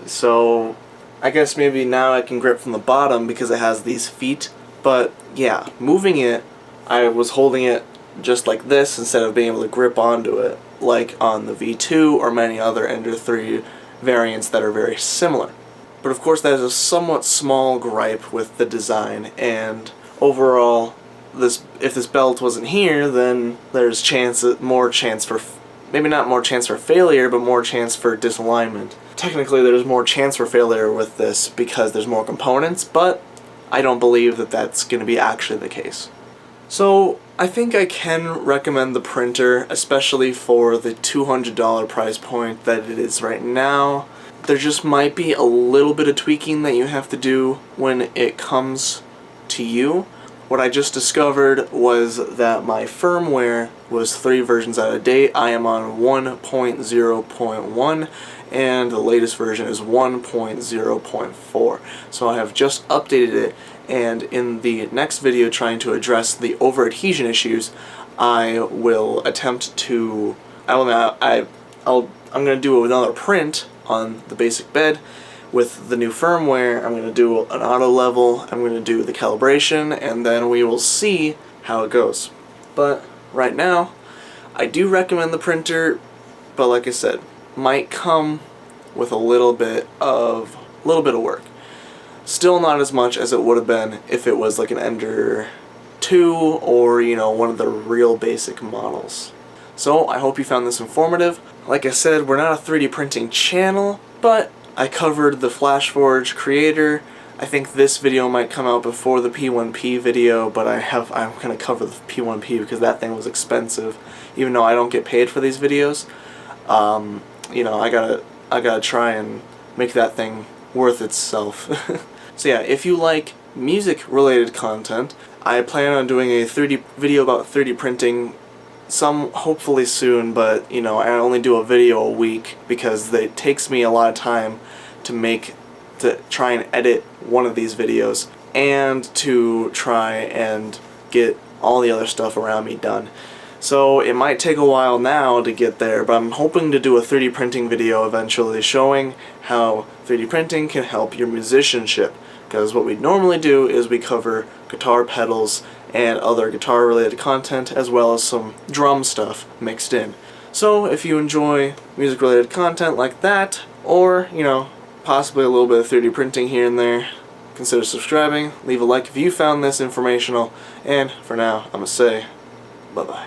Speaker 1: So I guess maybe now I can grip from the bottom because it has these feet. But yeah, moving it, I was holding it just like this instead of being able to grip onto it like on the V2 or many other Ender 3 variants that are very similar. But of course that is a somewhat small gripe with the design, and overall if this belt wasn't here, then there's more chance for, maybe not more chance for failure, but more chance for disalignment. Technically there's more chance for failure with this because there's more components, but I don't believe that that's going to be actually the case. So I think I can recommend the printer, especially for the $200 price point that it is right now. There just might be a little bit of tweaking that you have to do when it comes to you. what I just discovered was that my firmware was 3 versions out of date. I am on 1.0.1 and the latest version is 1.0.4. So I have just updated it, and in the next video trying to address the over adhesion issues, I will attempt to I'm going to do another print on the basic bed with the new firmware. I'm going to do an auto level, I'm going to do the calibration, and then we will see how it goes. But right now, I do recommend the printer, but like I said, might come with a little bit of work. Still not as much as it would have been if it was like an Ender 2 or, you know, one of the real basic models. So I hope you found this informative. Like I said, we're not a 3D printing channel, but I covered the FlashForge Creator. I think this video might come out before the P1P video, but I'm going to cover the P1P because that thing was expensive. Even though I don't get paid for these videos, you know, I gotta try and make that thing worth itself. So yeah, if you like music related content, I plan on doing a 3D video about 3D printing hopefully soon, but you know, I only do a video a week because it takes me a lot of time to try and edit one of these videos and to try and get all the other stuff around me done. So it might take a while now to get there, but I'm hoping to do a 3D printing video eventually showing how 3D printing can help your musicianship, because what we normally do is we cover guitar pedals and other guitar related content as well as some drum stuff mixed in. So if you enjoy music related content like that, or you know, possibly a little bit of 3D printing here and there, consider subscribing, leave a like if you found this informational, and for now I'm gonna say bye bye.